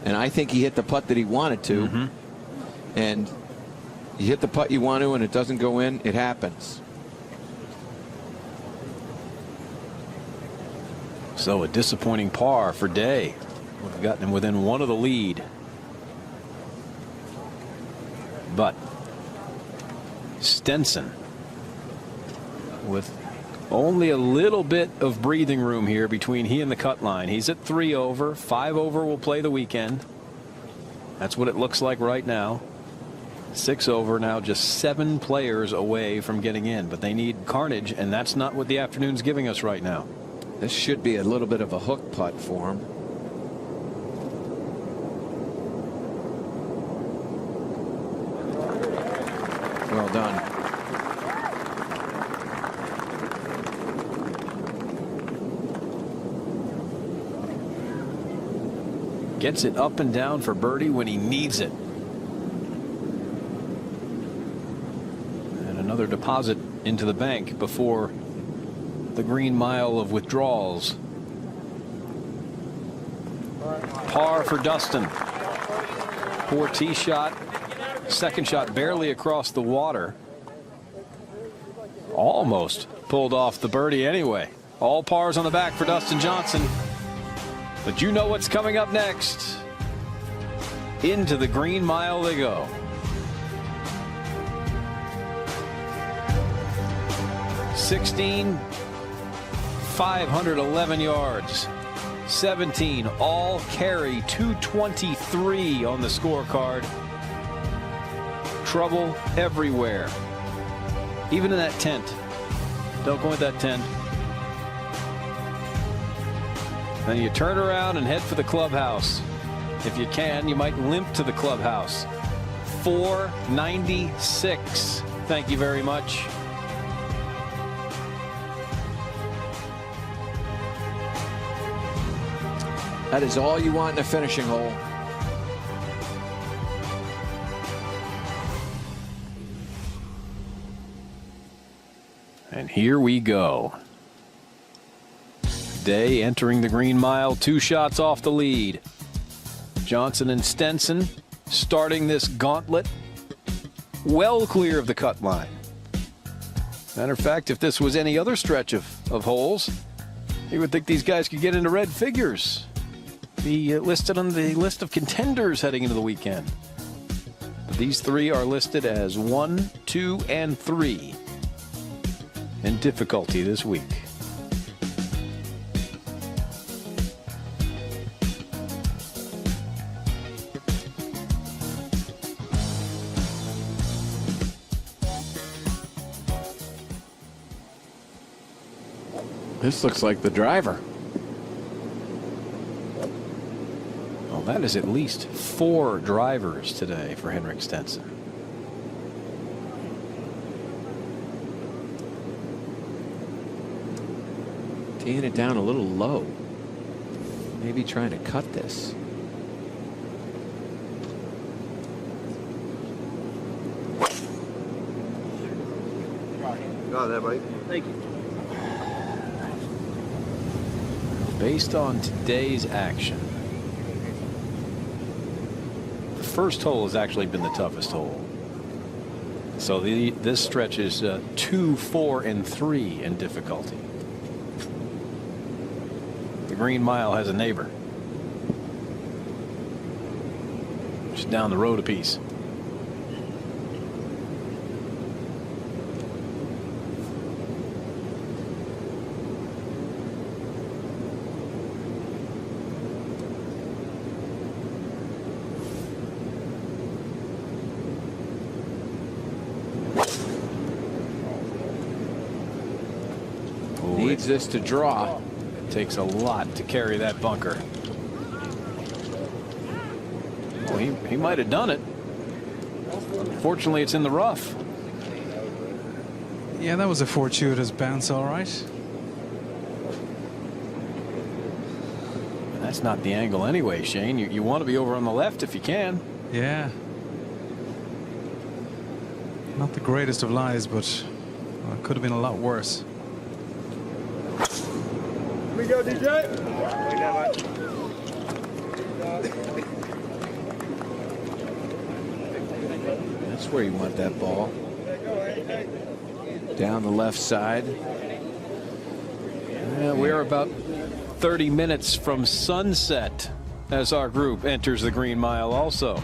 And I think he hit the putt that he wanted to. And you hit the putt you want to and it doesn't go in, it happens. So a disappointing par for Day. Would have gotten him within one of the lead. But Stenson with only a little bit of breathing room here between he and the cut line. He's at 3 over. 5 over will play the weekend. That's what it looks like right now. 6 over now, just 7 players away from getting in, but they need carnage, and that's not what the afternoon's giving us right now. This should be a little bit of a hook putt for him. Well done. Gets it up and down for birdie when he needs it. And another deposit into the bank before the green mile of withdrawals. Par for Dustin. Poor tee shot. Second shot barely across the water. Almost pulled off the birdie anyway. All pars on the back for Dustin Johnson. But you know what's coming up next. Into the green mile they go. 16, 511 yards. 17 all carry, 223 on the scorecard. Trouble everywhere. Even in that tent. Don't go in that tent. Then you turn around and head for the clubhouse. If you can, you might limp to the clubhouse. 496. Thank you very much. That is all you want in a finishing hole. And here we go. Day entering the green mile, 2 shots off the lead. Johnson and Stenson starting this gauntlet well clear of the cut line. Matter of fact, if this was any other stretch of holes, you would think these guys could get into red figures. Be listed on the list of contenders heading into the weekend. But these 3 are listed as 1, 2, and 3 in difficulty this week. This looks like the driver. Well, that is at least 4 drivers today for Henrik Stenson. Teeing it down a little low. Maybe trying to cut this. Got that, buddy. Thank you. Based on today's action, the first hole has actually been the toughest hole. So this stretch is 2, 4, and 3 in difficulty. The green mile has a neighbor. down the road a piece. Needs this to draw. It takes a lot to carry that bunker. Well, he might have done it. Unfortunately, it's in the rough. Yeah, that was a fortuitous bounce, all right. And that's not the angle anyway, Shane. You want to be over on the left if you can. Yeah. Not the greatest of lies, but well, it could have been a lot worse. Here we go, DJ. That's where you want that ball. Down the left side. Yeah, we're about 30 minutes from sunset as our group enters the Green Mile also.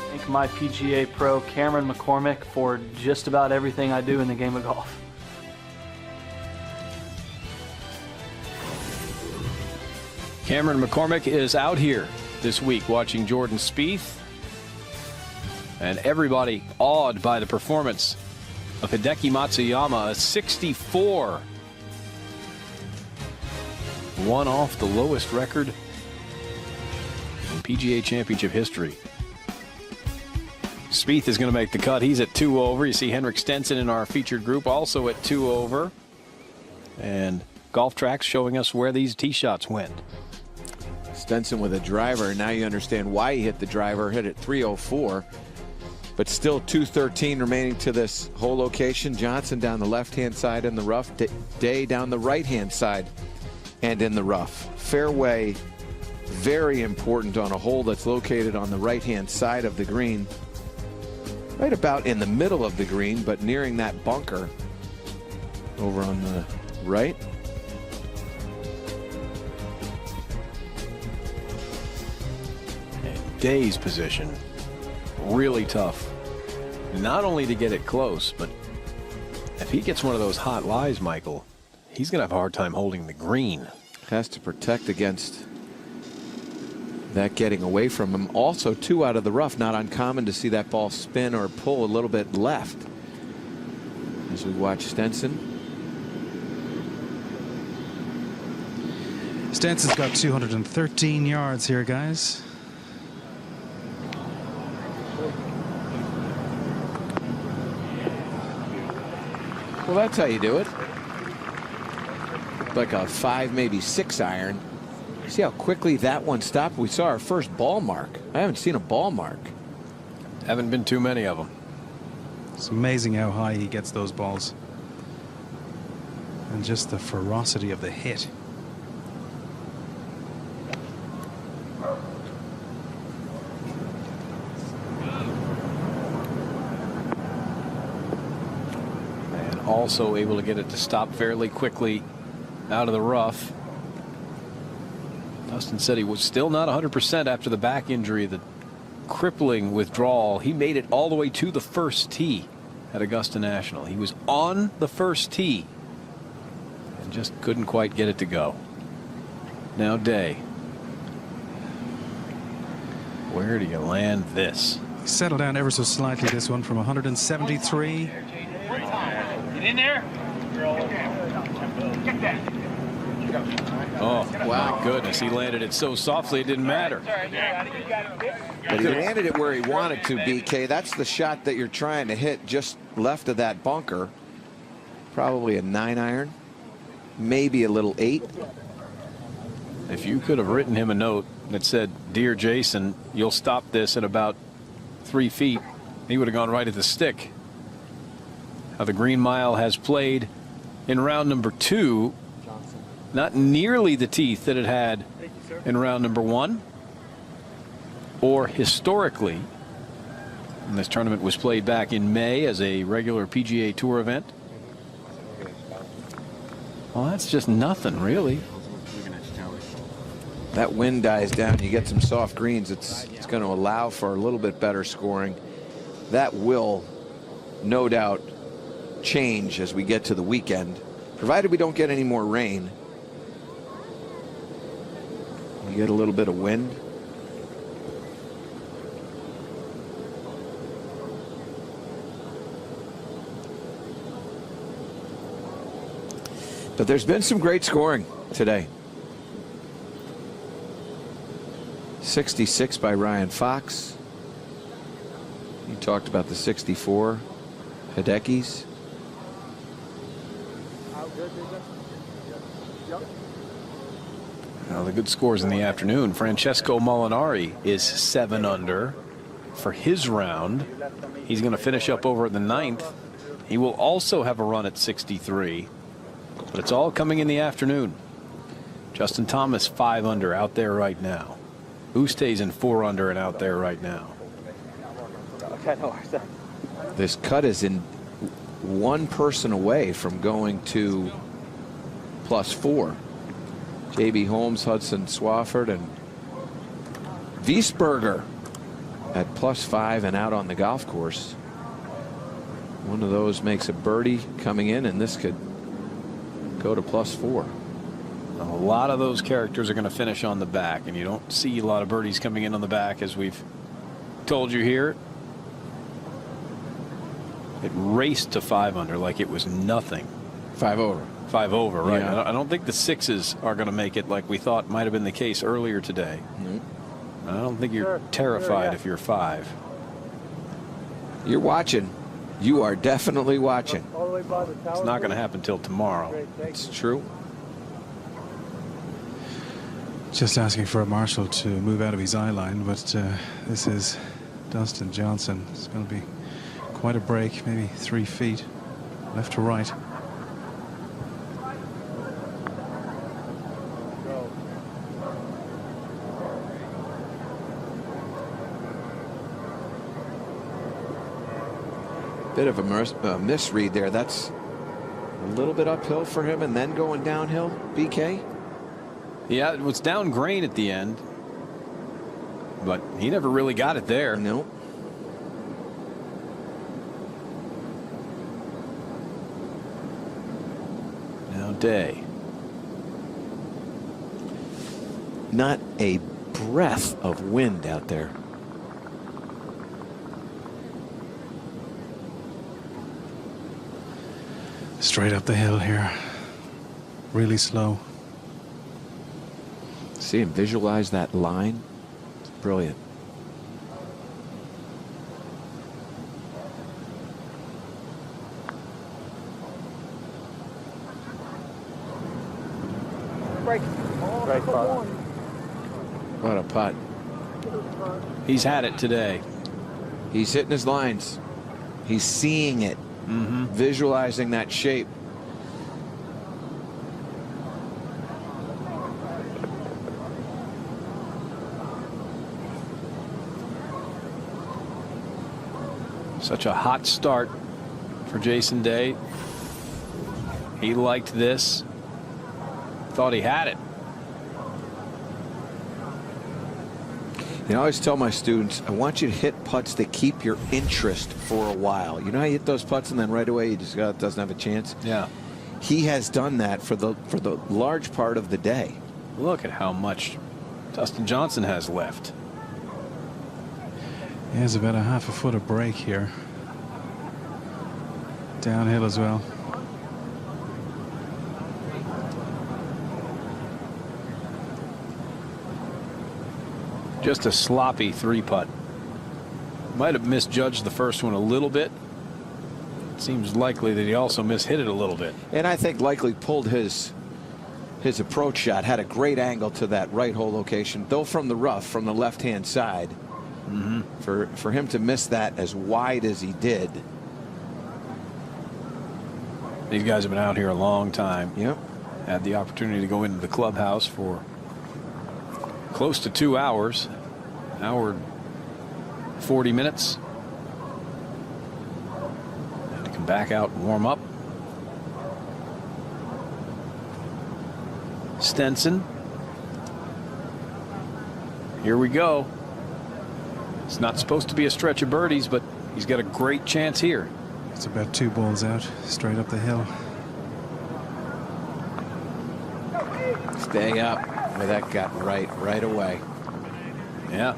Thank my PGA pro Cameron McCormick for just about everything I do in the game of golf. Cameron McCormick is out here this week watching Jordan Spieth, and everybody awed by the performance of Hideki Matsuyama, a 64. One off the lowest record in PGA Championship history. Spieth is going to make the cut. He's at 2 over. You see Henrik Stenson in our featured group also at 2 over. And Golf Track's showing us where these tee shots went. Stenson with a driver. Now you understand why he hit the driver. Hit it 304. But still 213 remaining to this whole location. Johnson down the left-hand side in the rough. Day down the right-hand side and in the rough. Fairway, very important on a hole that's located on the right-hand side of the green. Right about in the middle of the green, but nearing that bunker over on the right. And Day's position, really tough. Not only to get it close, but if he gets one of those hot lies, Michael, he's going to have a hard time holding the green. Has to protect against that getting away from him. Also 2 out of the rough. Not uncommon to see that ball spin or pull a little bit left. As we watch Stenson. Stenson's got 213 yards here, guys. Well, that's how you do it. Like a 5, maybe 6 iron. See how quickly that one stopped? We saw our first ball mark. I haven't seen a ball mark. Haven't been too many of them. It's amazing how high he gets those balls. And just the ferocity of the hit. And also able to get it to stop fairly quickly out of the rough. Dustin said he was still not 100% after the back injury, the crippling withdrawal. He made it all the way to the first tee at Augusta National. He was on the first tee and just couldn't quite get it to go. Now Day. Where do you land this? Settled down ever so slightly, this one, from 173. Get in there. Oh, wow. My goodness. He landed it so softly it didn't matter. But he landed it where he wanted to, BK. That's the shot that you're trying to hit just left of that bunker. Probably a 9 iron, maybe a little 8. If you could have written him a note that said, "Dear Jason, you'll stop this at about 3 feet," he would have gone right at the stick. How the Green Mile has played in round number 2. Not nearly the teeth that it had in round number 1, or historically. And this tournament was played back in May as a regular PGA Tour event. Well, that's just nothing, really. That wind dies down. You get some soft greens. It's going to allow for a little bit better scoring. That will, no doubt, change as we get to the weekend, provided we don't get any more rain. You get a little bit of wind. But there's been some great scoring today. 66 by Ryan Fox. You talked about the 64 Hideki's. Now the good scores in the afternoon. Francesco Molinari is 7 under for his round. He's going to finish up over at the 9th. He will also have a run at 63, but it's all coming in the afternoon. Justin Thomas 5 under out there right now. Ustay's in 4 under and out there right now. This cut is in one person away from going to +4. J.B. Holmes, Hudson Swafford, and Wiesberger at +5 and out on the golf course. One of those makes a birdie coming in, and this could go to +4. A lot of those characters are going to finish on the back, and you don't see a lot of birdies coming in on the back, as we've told you here. It raced to 5 under like it was nothing. 5 over. 5 over, right? Yeah. I don't think the 6s are going to make it like we thought might have been the case earlier today. I don't think you're terrified if you're 5. You're watching. You are definitely watching. It's not going to happen till tomorrow. It's true. Just asking for a marshal to move out of his eye line, but this is Dustin Johnson. It's going to be quite a break, maybe 3 feet left to right. Bit of a misread there. That's a little bit uphill for him and then going downhill, BK. Yeah, it was down grain at the end, but he never really got it there. No. Now Day. Not a breath of wind out there. Straight up the hill here. Really slow. See him visualize that line. It's brilliant. Great putt. What a putt. He's had it today. He's hitting his lines. He's seeing it. Visualizing that shape. Such a hot start for Jason Day. He liked this. Thought he had it. You know, I always tell my students, I want you to hit putts that keep your interest for a while. You know how you hit those putts and then right away you just got doesn't have a chance? Yeah. He has done that for the large part of the day. Look at how much Dustin Johnson has left. He has about a half a foot of break here. Downhill as well. Just a sloppy 3-putt. Might have misjudged the first one a little bit. It seems likely that he also mishit it a little bit. And I think likely pulled his approach shot, had a great angle to that right hole location, though from the rough, from the left-hand side. For him to miss that as wide as he did. These guys have been out here a long time. Yep. Had the opportunity to go into the clubhouse for close to 2 hours. Hour 40 minutes. Had to come back out and warm up. Stenson. Here we go. It's not supposed to be a stretch of birdies, but he's got a great chance here. It's about 2 balls out, straight up the hill. Stay up. Well, that got right away. Yeah.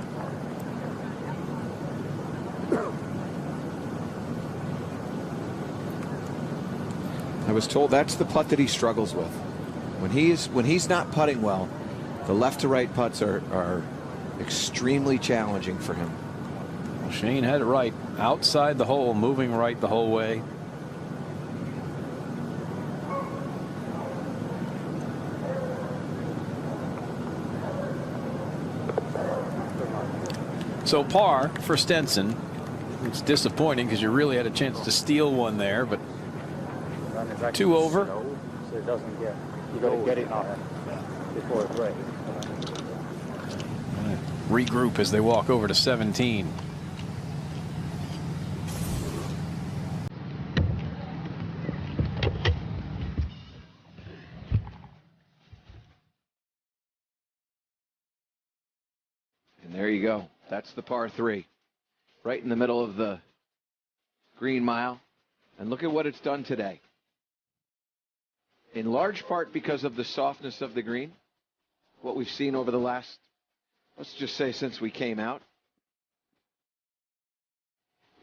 I was told that's the putt that he struggles with. When he's not putting well, the left to right putts are extremely challenging for him. Well, Shane had it right. Outside the hole, moving right the whole way. So par for Stenson. It's disappointing because you really had a chance to steal one there, but 2 over. So it doesn't get, you got to get it up before it breaks. Regroup as they walk over to 17. And there you go. That's the par 3. Right in the middle of the green mile. And look at what it's done today. In large part because of the softness of the green. What we've seen over the last, let's just say since we came out.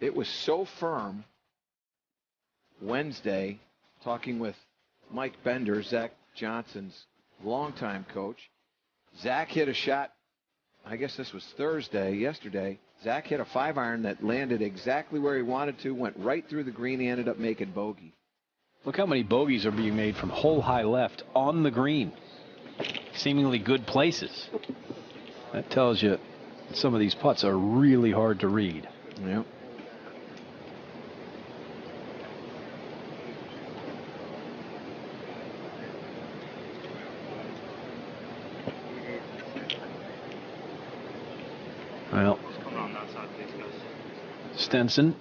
It was so firm Wednesday, talking with Mike Bender, Zach Johnson's longtime coach. Zach hit a shot, I guess this was Thursday, yesterday. Zach hit a 5-iron that landed exactly where he wanted to, went right through the green. He ended up making bogey. Look how many bogeys are being made from hole high left on the green. Seemingly good places. That tells you some of these putts are really hard to read. Yep. Well, Stenson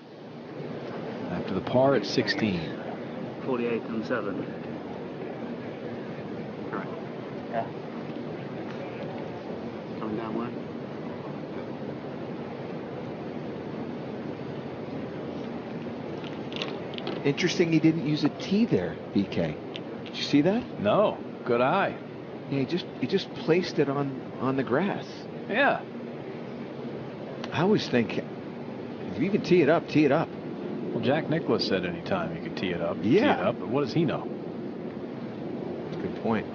after the par at 16. 48 and 7. Correct. Yeah. Coming down one. Interesting he didn't use a tee there, BK. Did you see that? No, good eye. Yeah, he just placed it on the grass. Yeah. I always think if you can tee it up, tee it up. Well, Jack Nicklaus said anytime you could tee it up, yeah. Tee it up, but what does he know? Good point.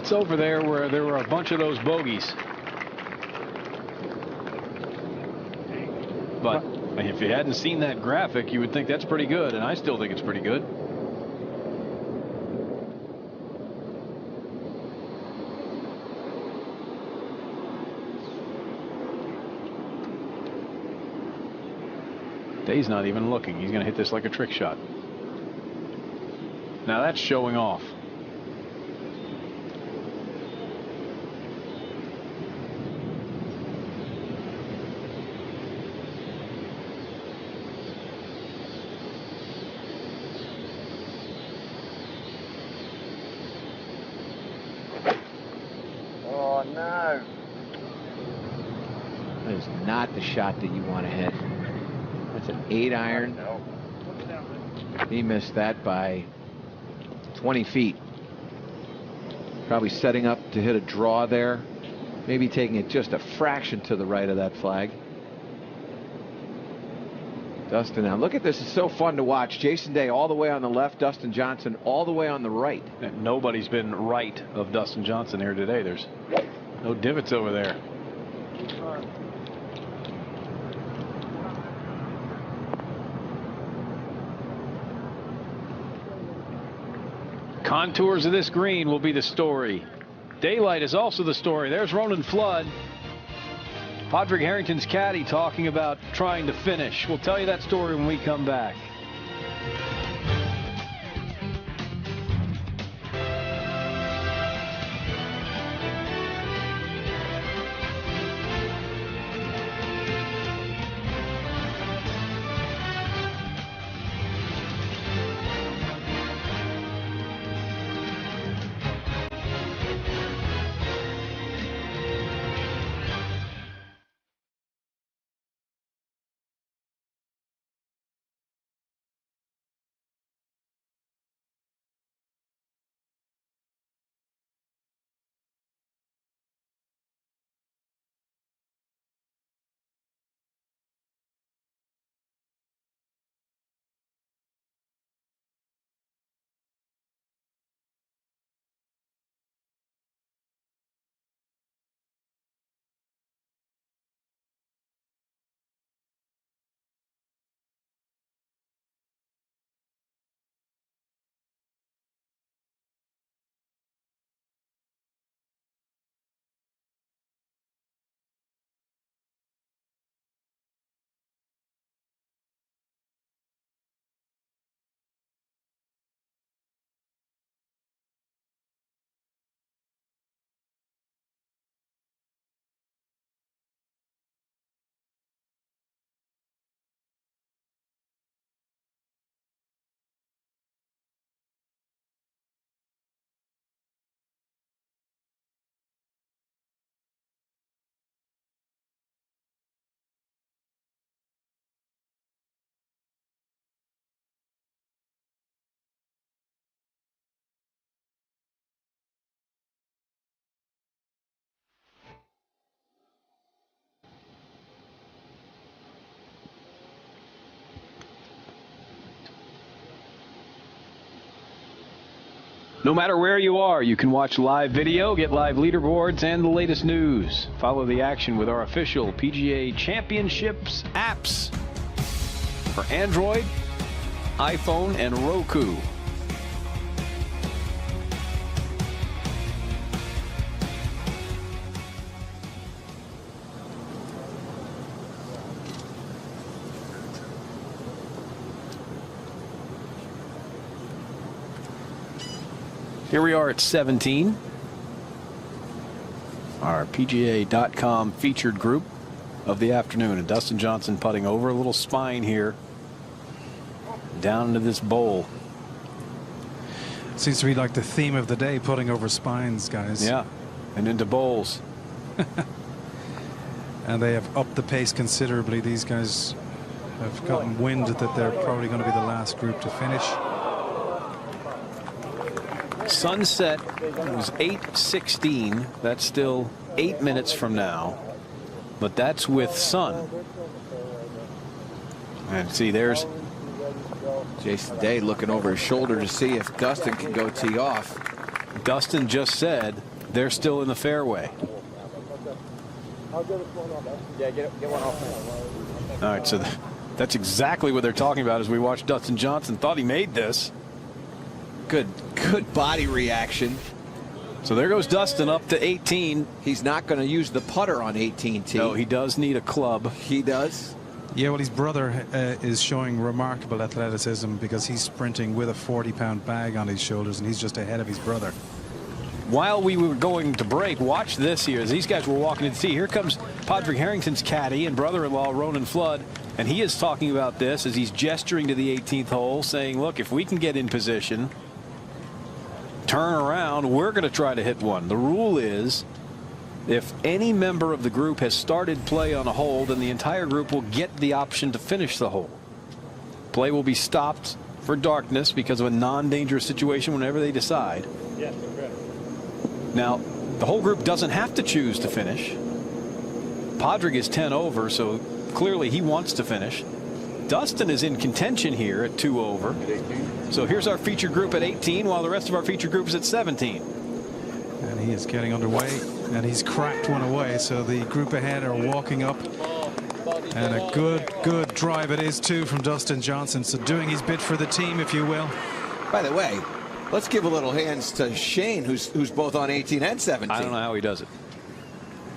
That's over there where there were a bunch of those bogeys. But if you hadn't seen that graphic, you would think that's pretty good, and I still think it's pretty good. Day's not even looking. He's going to hit this like a trick shot. Now that's showing off. Oh no. That is not the shot that you want to hit. That's an 8-iron. He missed that by 20 feet. Probably setting up to hit a draw there. Maybe taking it just a fraction to the right of that flag. Dustin, now look at this. It's so fun to watch. Jason Day all the way on the left. Dustin Johnson all the way on the right. And nobody's been right of Dustin Johnson here today. There's no divots over there. Contours of this green will be the story. Daylight is also the story. There's Ronan Flood. Padraig Harrington's caddy talking about trying to finish. We'll tell you that story when we come back. No matter where you are, you can watch live video, get live leaderboards, and the latest news. Follow the action with our official PGA Championships apps for Android, iPhone, and Roku. Here we are at 17. Our PGA.com featured group of the afternoon. And Dustin Johnson putting over a little spine here down into this bowl. Seems to be like the theme of the day, putting over spines, guys. Yeah, and into bowls. And they have upped the pace considerably. These guys have gotten wind that they're probably going to be the last group to finish. Sunset was 8:16. That's still 8 minutes from now, but that's with sun. And see, there's Jason Day looking over his shoulder to see if Dustin can go tee off. Dustin just said they're still in the fairway. Yeah, get one off. All right, so that's exactly what they're talking about as we watch Dustin Johnson. Thought he made this. Good body reaction. So there goes Dustin up to 18. He's not going to use the putter on 18T. No, he does need a club. He does. Yeah, well, his brother is showing remarkable athleticism because he's sprinting with a 40-pound bag on his shoulders, and he's just ahead of his brother. While we were going to break, watch this here. As these guys were walking to the tee, here comes Padraig Harrington's caddy and brother-in-law, Ronan Flood. And he is talking about this as he's gesturing to the 18th hole, saying, look, if we can get in position, turn around, we're going to try to hit one. The rule is if any member of the group has started play on a hole, then the entire group will get the option to finish the hole. Play will be stopped for darkness because of a non-dangerous situation whenever they decide. Yes, correct. Now, the whole group doesn't have to choose to finish. Padraig is 10 over, so clearly he wants to finish. Dustin is in contention here at 2 over. So here's our featured group at 18, while the rest of our featured group is at 17. And he is getting underway, and he's cracked one away. So the group ahead are walking up. And a good drive it is, too, from Dustin Johnson. So doing his bit for the team, if you will. By the way, let's give a little hands to Shane, who's both on 18 and 17. I don't know how he does it.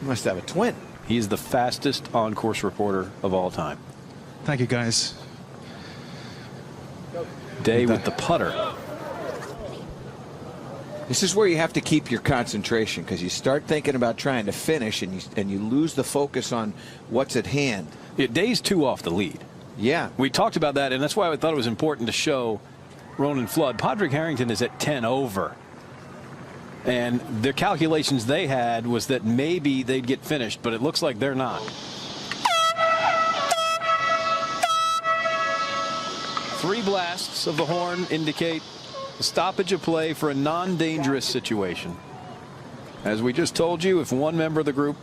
He must have a twin. He's the fastest on-course reporter of all time. Thank you, guys. Day with the putter. This is where you have to keep your concentration, because you start thinking about trying to finish and you lose the focus on what's at hand. Yeah, Day's 2 off the lead. Yeah. We talked about that, and that's why I thought it was important to show Ronan Flood. Padraig Harrington is at 10 over. And the calculations they had was that maybe they'd get finished, but it looks like they're not. 3 blasts of the horn indicate a stoppage of play for a non-dangerous situation. As we just told you, if one member of the group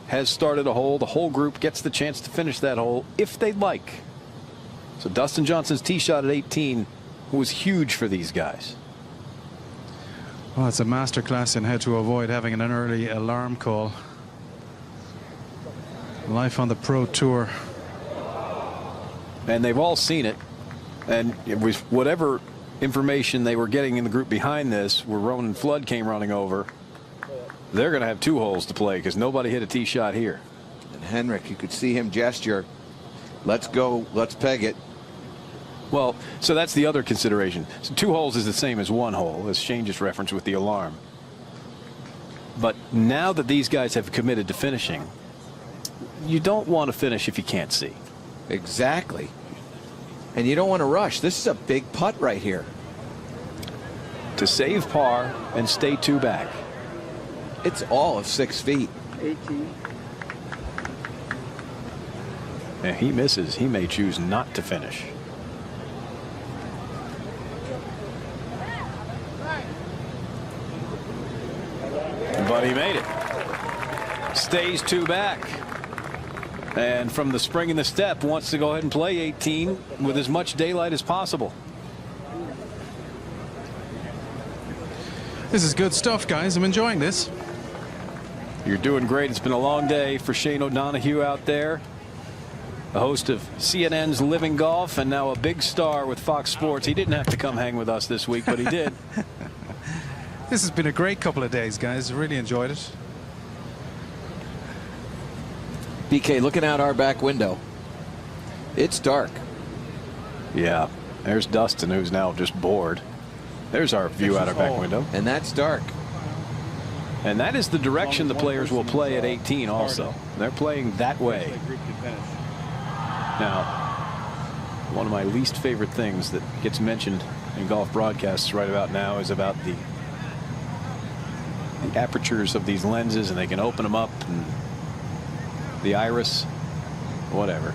has started a hole, the whole group gets the chance to finish that hole if they'd like. So Dustin Johnson's tee shot at 18 was huge for these guys. Well, it's a masterclass in how to avoid having an early alarm call. Life on the Pro Tour. And they've all seen it. And it was whatever information they were getting in the group behind this, where Ronan Flood came running over, they're going to have 2 holes to play because nobody hit a tee shot here. And Henrik, you could see him gesture, let's go, let's peg it. Well, so that's the other consideration. So 2 holes is the same as 1 hole, as Shane just referenced with the alarm. But now that these guys have committed to finishing, you don't want to finish if you can't see. Exactly. And you don't want to rush. This is a big putt right here. To save par and stay 2 back. It's all of 6 feet. 18. And he misses. He may choose not to finish. But he made it. Stays 2 back. And from the spring in the step, wants to go ahead and play 18 with as much daylight as possible. This is good stuff, guys. I'm enjoying this. You're doing great. It's been a long day for Shane O'Donohue out there, the host of CNN's Living Golf, and now a big star with Fox Sports. He didn't have to come hang with us this week, but he did. This has been a great couple of days, guys. Really enjoyed it. BK, looking out our back window, it's dark. Yeah, there's Dustin, who's now just bored. There's our view out our back window. And that's dark. And that is the direction the players will play at 18 also. They're playing that way. Now, one of my least favorite things that gets mentioned in golf broadcasts right about now is about the apertures of these lenses, and they can open them up, and the iris, whatever.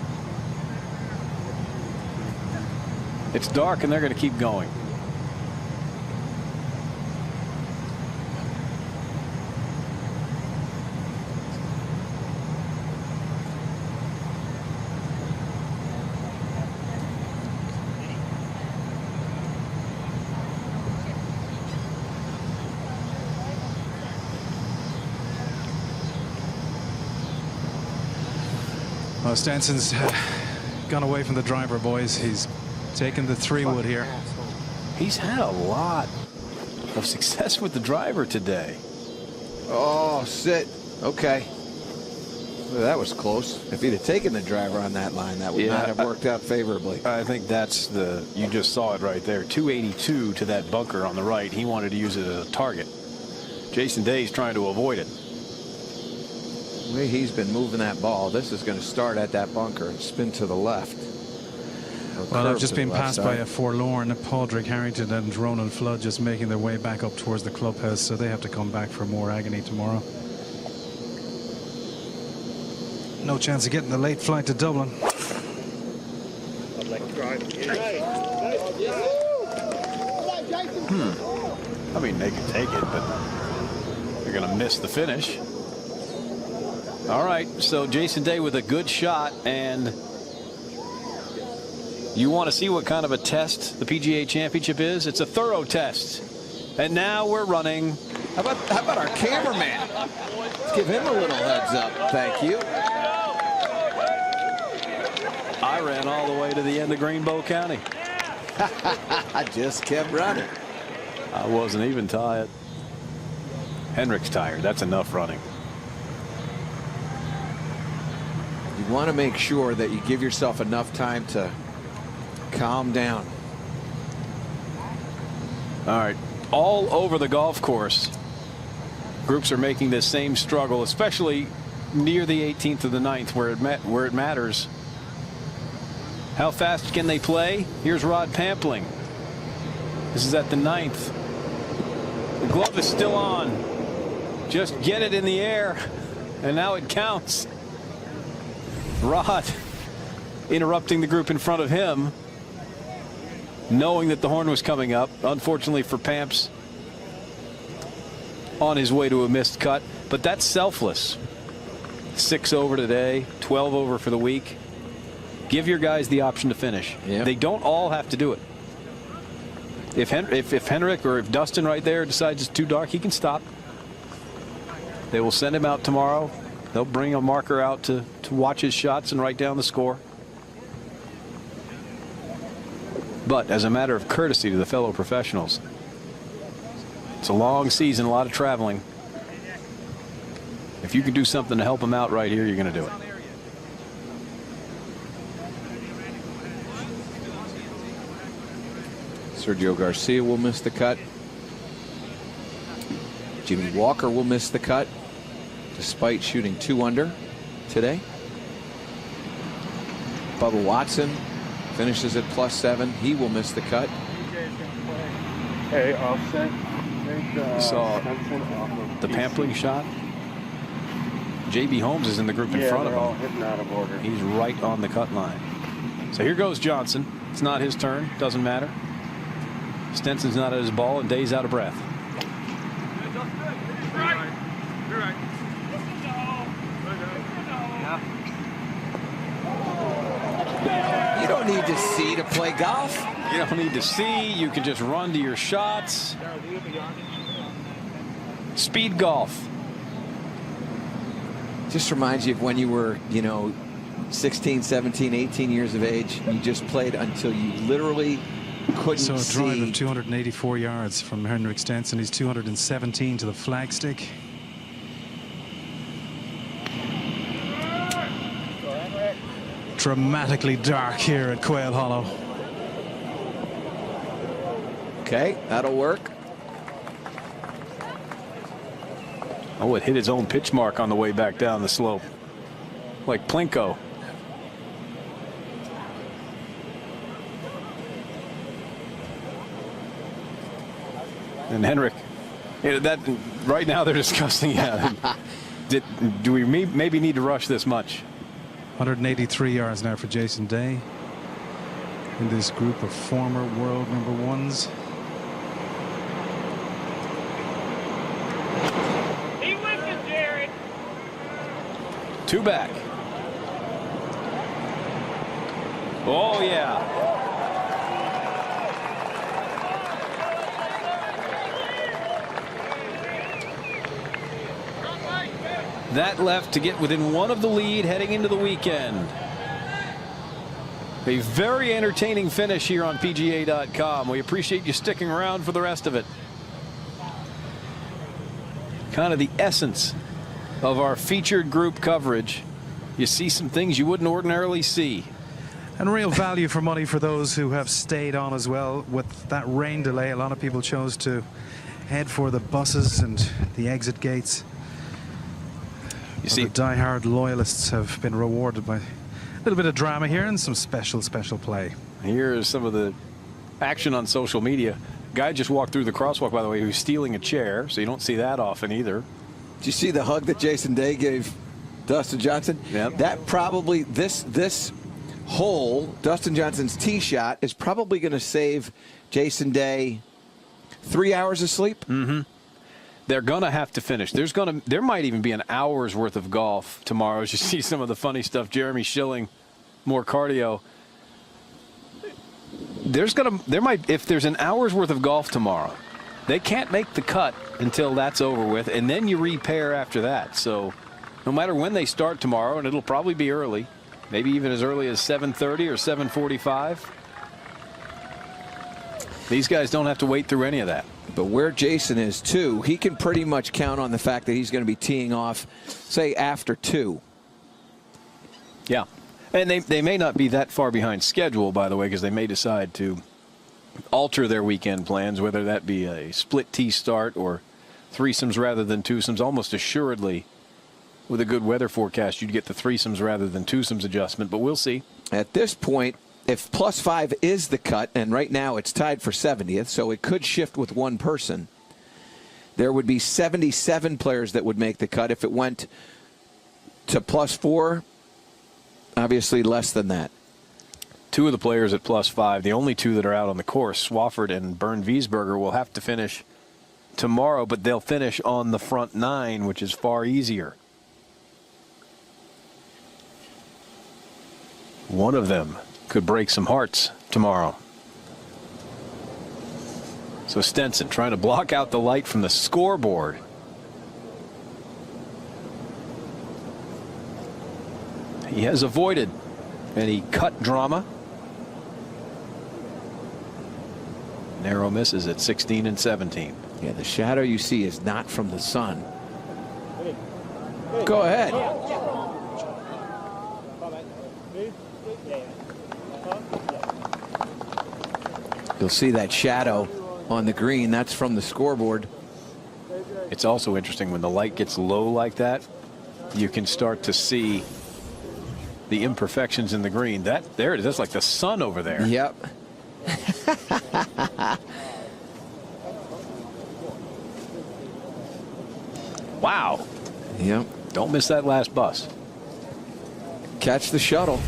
It's dark and they're going to keep going. Well, Stenson's gone away from the driver, boys. He's taken the 3-wood here. He's had a lot of success with the driver today. Oh, sit. Okay. Well, that was close. If he'd have taken the driver on that line, that would not have worked out favorably. I think that's you just saw it right there. 282 to that bunker on the right. He wanted to use it as a target. Jason Day's trying to avoid it. The way he's been moving that ball, this is going to start at that bunker and spin to the left. Well, I've just been passed by a forlorn Padraig Harrington and Ronan Flood, just making their way back up towards the clubhouse, so they have to come back for more agony tomorrow. No chance of getting the late flight to Dublin. I mean, they could take it, but they're going to miss the finish. All right, so Jason Day with a good shot, and you want to see what kind of a test the PGA Championship is? It's a thorough test. And now we're running. How about our cameraman? Let's give him a little heads up. Thank you. I ran all the way to the end of Greenbow County. I just kept running. I wasn't even tired. Henrik's tired. That's enough running. You want to make sure that you give yourself enough time to calm down. All right. All over the golf course, groups are making this same struggle, especially near the 18th of the 9th, where it matters. How fast can they play? Here's Rod Pampling. This is at the 9th. The glove is still on. Just get it in the air, and now it counts. Rod interrupting the group in front of him, knowing that the horn was coming up. Unfortunately for Pamps, on his way to a missed cut, but that's selfless. 6 over today, 12 over for the week. Give your guys the option to finish. Yep. They don't all have to do it. If Henrik or if Dustin right there decides it's too dark, he can stop. They will send him out tomorrow. They'll bring a marker out to watch his shots and write down the score. But as a matter of courtesy to the fellow professionals, it's a long season, a lot of traveling. If you can do something to help them out right here, you're going to do it. Sergio Garcia will miss the cut. Jimmy Walker will miss the cut, despite shooting 2 under today. Bubba Watson finishes at +7. He will miss the cut. Hey, offset. You saw the Pampling shot. J.B. Holmes is in the group in front of him. All hitting out of order. He's right on the cut line. So here goes Johnson. It's not his turn. Doesn't matter. Stenson's not at his ball, and Day's out of breath. You're right. You don't need to see to play golf. You don't need to see. You can just run to your shots. Speed golf. Just reminds you of when you were, 16, 17, 18 years of age. You just played until you literally couldn't So a see. drive of 284 yards from Henrik Stenson. He's 217 to the flagstick. Dramatically dark here at Quail Hollow. Okay, that'll work. Oh, it hit its own pitch mark on the way back down the slope. Like Plinko. And Henrik, that right now they're discussing, do we maybe need to rush this much? 183 yards now for Jason Day in this group of former world #1s. He wins it, Jared. 2 back. Oh, yeah. that left to get within one of the lead heading into the weekend. A very entertaining finish here on PGA.com. We appreciate you sticking around for the rest of it. Kind of the essence of our featured group coverage. You see some things you wouldn't ordinarily see. And real value for money for those who have stayed on as well. With that rain delay, a lot of people chose to head for the buses and the exit gates. You see, the die-hard loyalists have been rewarded by a little bit of drama here and some special play. Here's some of the action on social media. Guy just walked through the crosswalk, by the way, who's stealing a chair, so you don't see that often either. Did you see the hug that Jason Day gave Dustin Johnson? Yep. That probably, this hole, Dustin Johnson's tee shot, is probably going to save Jason Day 3 hours of sleep. Mm-hmm. They're going to have to finish. There might even be an hour's worth of golf tomorrow. As you see some of the funny stuff, Jeremy Schilling, more cardio. If there's an hour's worth of golf tomorrow, they can't make the cut until that's over with, and then you repair after that. So no matter when they start tomorrow, and it'll probably be early, maybe even as early as 7:30 or 7:45. These guys don't have to wait through any of that. But where Jason is, too, he can pretty much count on the fact that he's going to be teeing off, say, after 2. Yeah. And they may not be that far behind schedule, by the way, because they may decide to alter their weekend plans, whether that be a split tee start or threesomes rather than twosomes. Almost assuredly, with a good weather forecast, you'd get the threesomes rather than twosomes adjustment, but we'll see. At this point, if +5 is the cut, and right now it's tied for 70th, so it could shift with one person, there would be 77 players that would make the cut. If it went to +4, obviously less than that. 2 of the players at +5, the only 2 that are out on the course, Swafford and Bernd Wiesberger, will have to finish tomorrow, but they'll finish on the front 9, which is far easier. One of them could break some hearts tomorrow. So Stenson trying to block out the light from the scoreboard. He has avoided any cut drama. Narrow misses at 16 and 17. Yeah, the shadow you see is not from the sun. Go ahead. You'll see that shadow on the green. That's from the scoreboard. It's also interesting when the light gets low like that, you can start to see the imperfections in the green. There it is. That's like the sun over there. Yep. Wow. Yep. Don't miss that last bus. Catch the shuttle.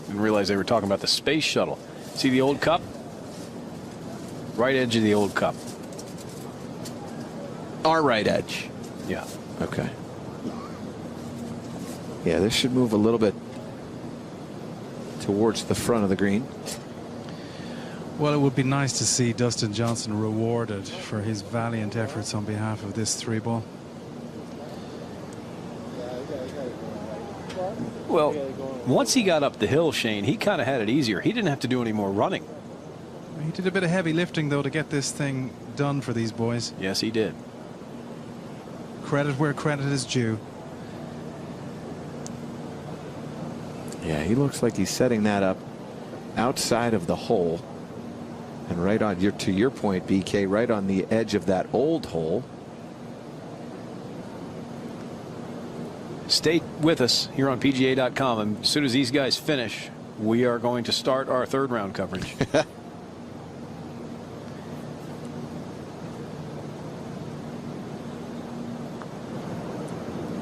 Didn't realize they were talking about the space shuttle. See the old cup? Right edge of the old cup. Our right edge. Yeah. Okay. Yeah, this should move a little bit towards the front of the green. Well, it would be nice to see Dustin Johnson rewarded for his valiant efforts on behalf of this 3-ball. Well, once he got up the hill, Shane, he kind of had it easier. He didn't have to do any more running. He did a bit of heavy lifting, though, to get this thing done for these boys. Yes, he did. Credit where credit is due. Yeah, he looks like he's setting that up outside of the hole. And right on to your point, BK, right on the edge of that old hole. Stay with us here on PGA.com. And as soon as these guys finish, we are going to start our 3rd round coverage.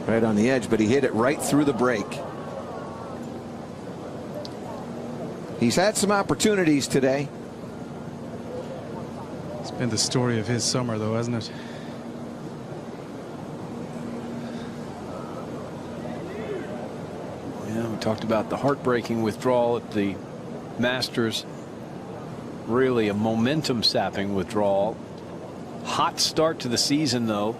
Right on the edge, but he hit it right through the break. He's had some opportunities today. It's been the story of his summer, though, hasn't it? Yeah, we talked about the heartbreaking withdrawal at the Masters. Really a momentum sapping withdrawal. Hot start to the season, though.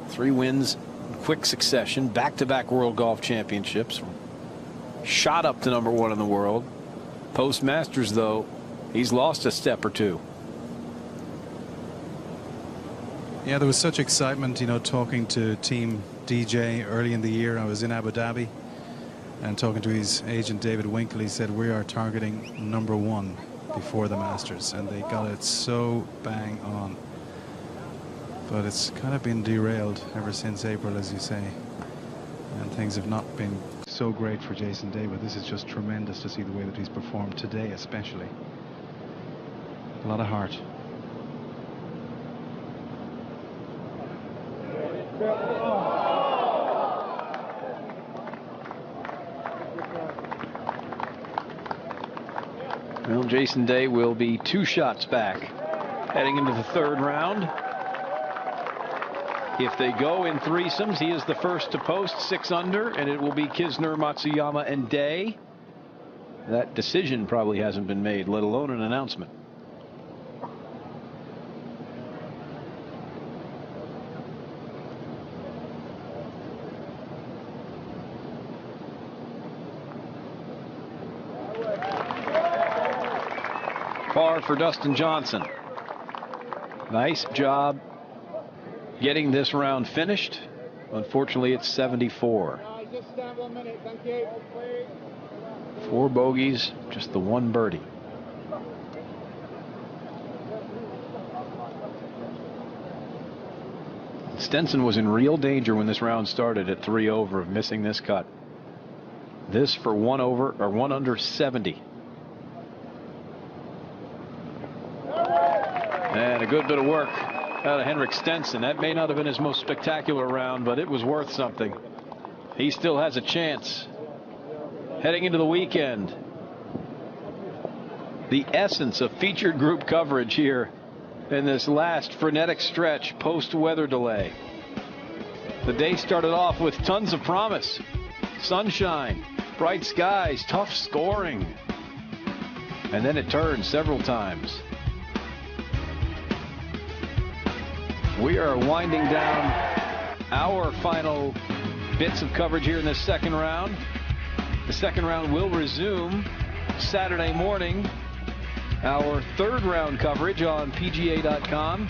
3 wins, quick succession, back-to-back World Golf Championships, shot up to #1 in the world. Post-Masters, though, he's lost a step or two. Yeah, there was such excitement, you know, talking to Team DJ early in the year. I was in Abu Dhabi and talking to his agent David Winkle. He said we are targeting #1 before the Masters, and they got it so bang on. But it's kind of been derailed ever since April, as you say, and things have not been so great for Jason Day. But this is just tremendous to see the way that he's performed today, especially. A lot of heart. Well, Jason Day will be 2 shots back heading into the 3rd round. If they go in threesomes, he is the first to post 6 under, and it will be Kisner, Matsuyama, and Day. That decision probably hasn't been made, let alone an announcement. Par for Dustin Johnson. Nice job getting this round finished. Unfortunately, it's 74. 4 bogeys, just the 1 birdie. Stenson was in real danger when this round started at 3 over of missing this cut. This for 1 over or 1 under 70. And a good bit of work out of Henrik Stenson. That may not have been his most spectacular round, but it was worth something. He still has a chance heading into the weekend. The essence of featured group coverage here in this last frenetic stretch post weather delay. The day started off with tons of promise. Sunshine, bright skies, tough scoring. And then it turned several times. We are winding down our final bits of coverage here in this 2nd round. The 2nd round will resume Saturday morning. Our 3rd round coverage on PGA.com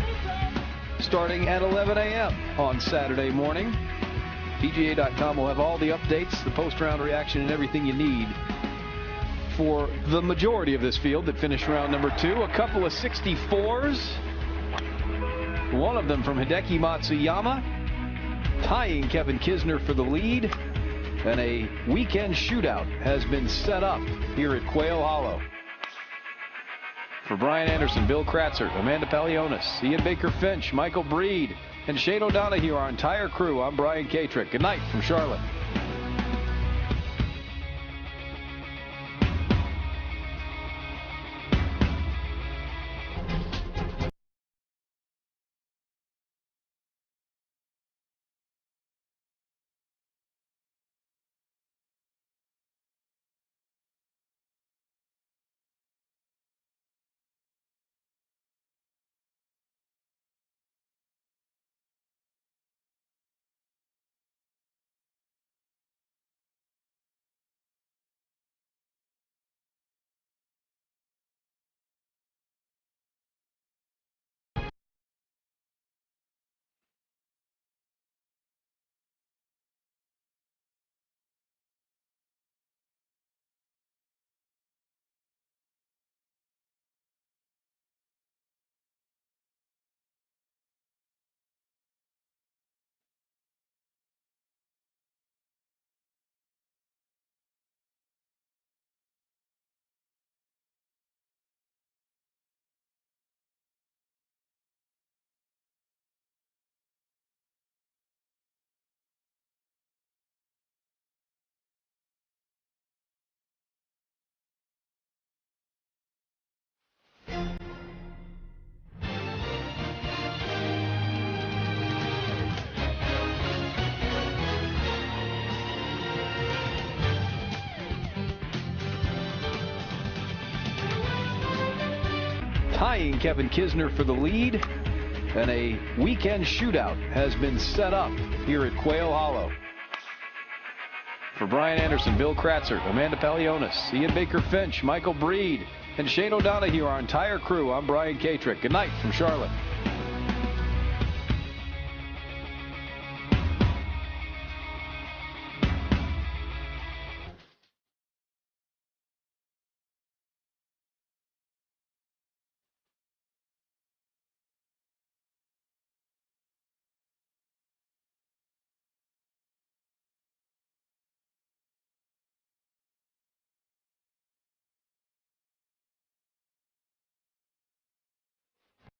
starting at 11 a.m. on Saturday morning. PGA.com will have all the updates, the post-round reaction, and everything you need for the majority of this field that finished round number 2. A couple of 64s. One of them from Hideki Matsuyama, tying Kevin Kisner for the lead. And a weekend shootout has been set up here at Quail Hollow. For Brian Anderson, Bill Kratzer, Amanda Palionis, Ian Baker Finch, Michael Breed, and Shane O'Donohue, our entire crew, I'm Brian Katrick. Good night from Charlotte. Tying Kevin Kisner for the lead. and a weekend shootout has been set up here at Quail Hollow. For Brian Anderson, Bill Kratzer, Amanda Palionis, Ian Baker Finch, Michael Breed, and Shane O'Donohue, our entire crew, I'm Brian Katrick. Good night from Charlotte.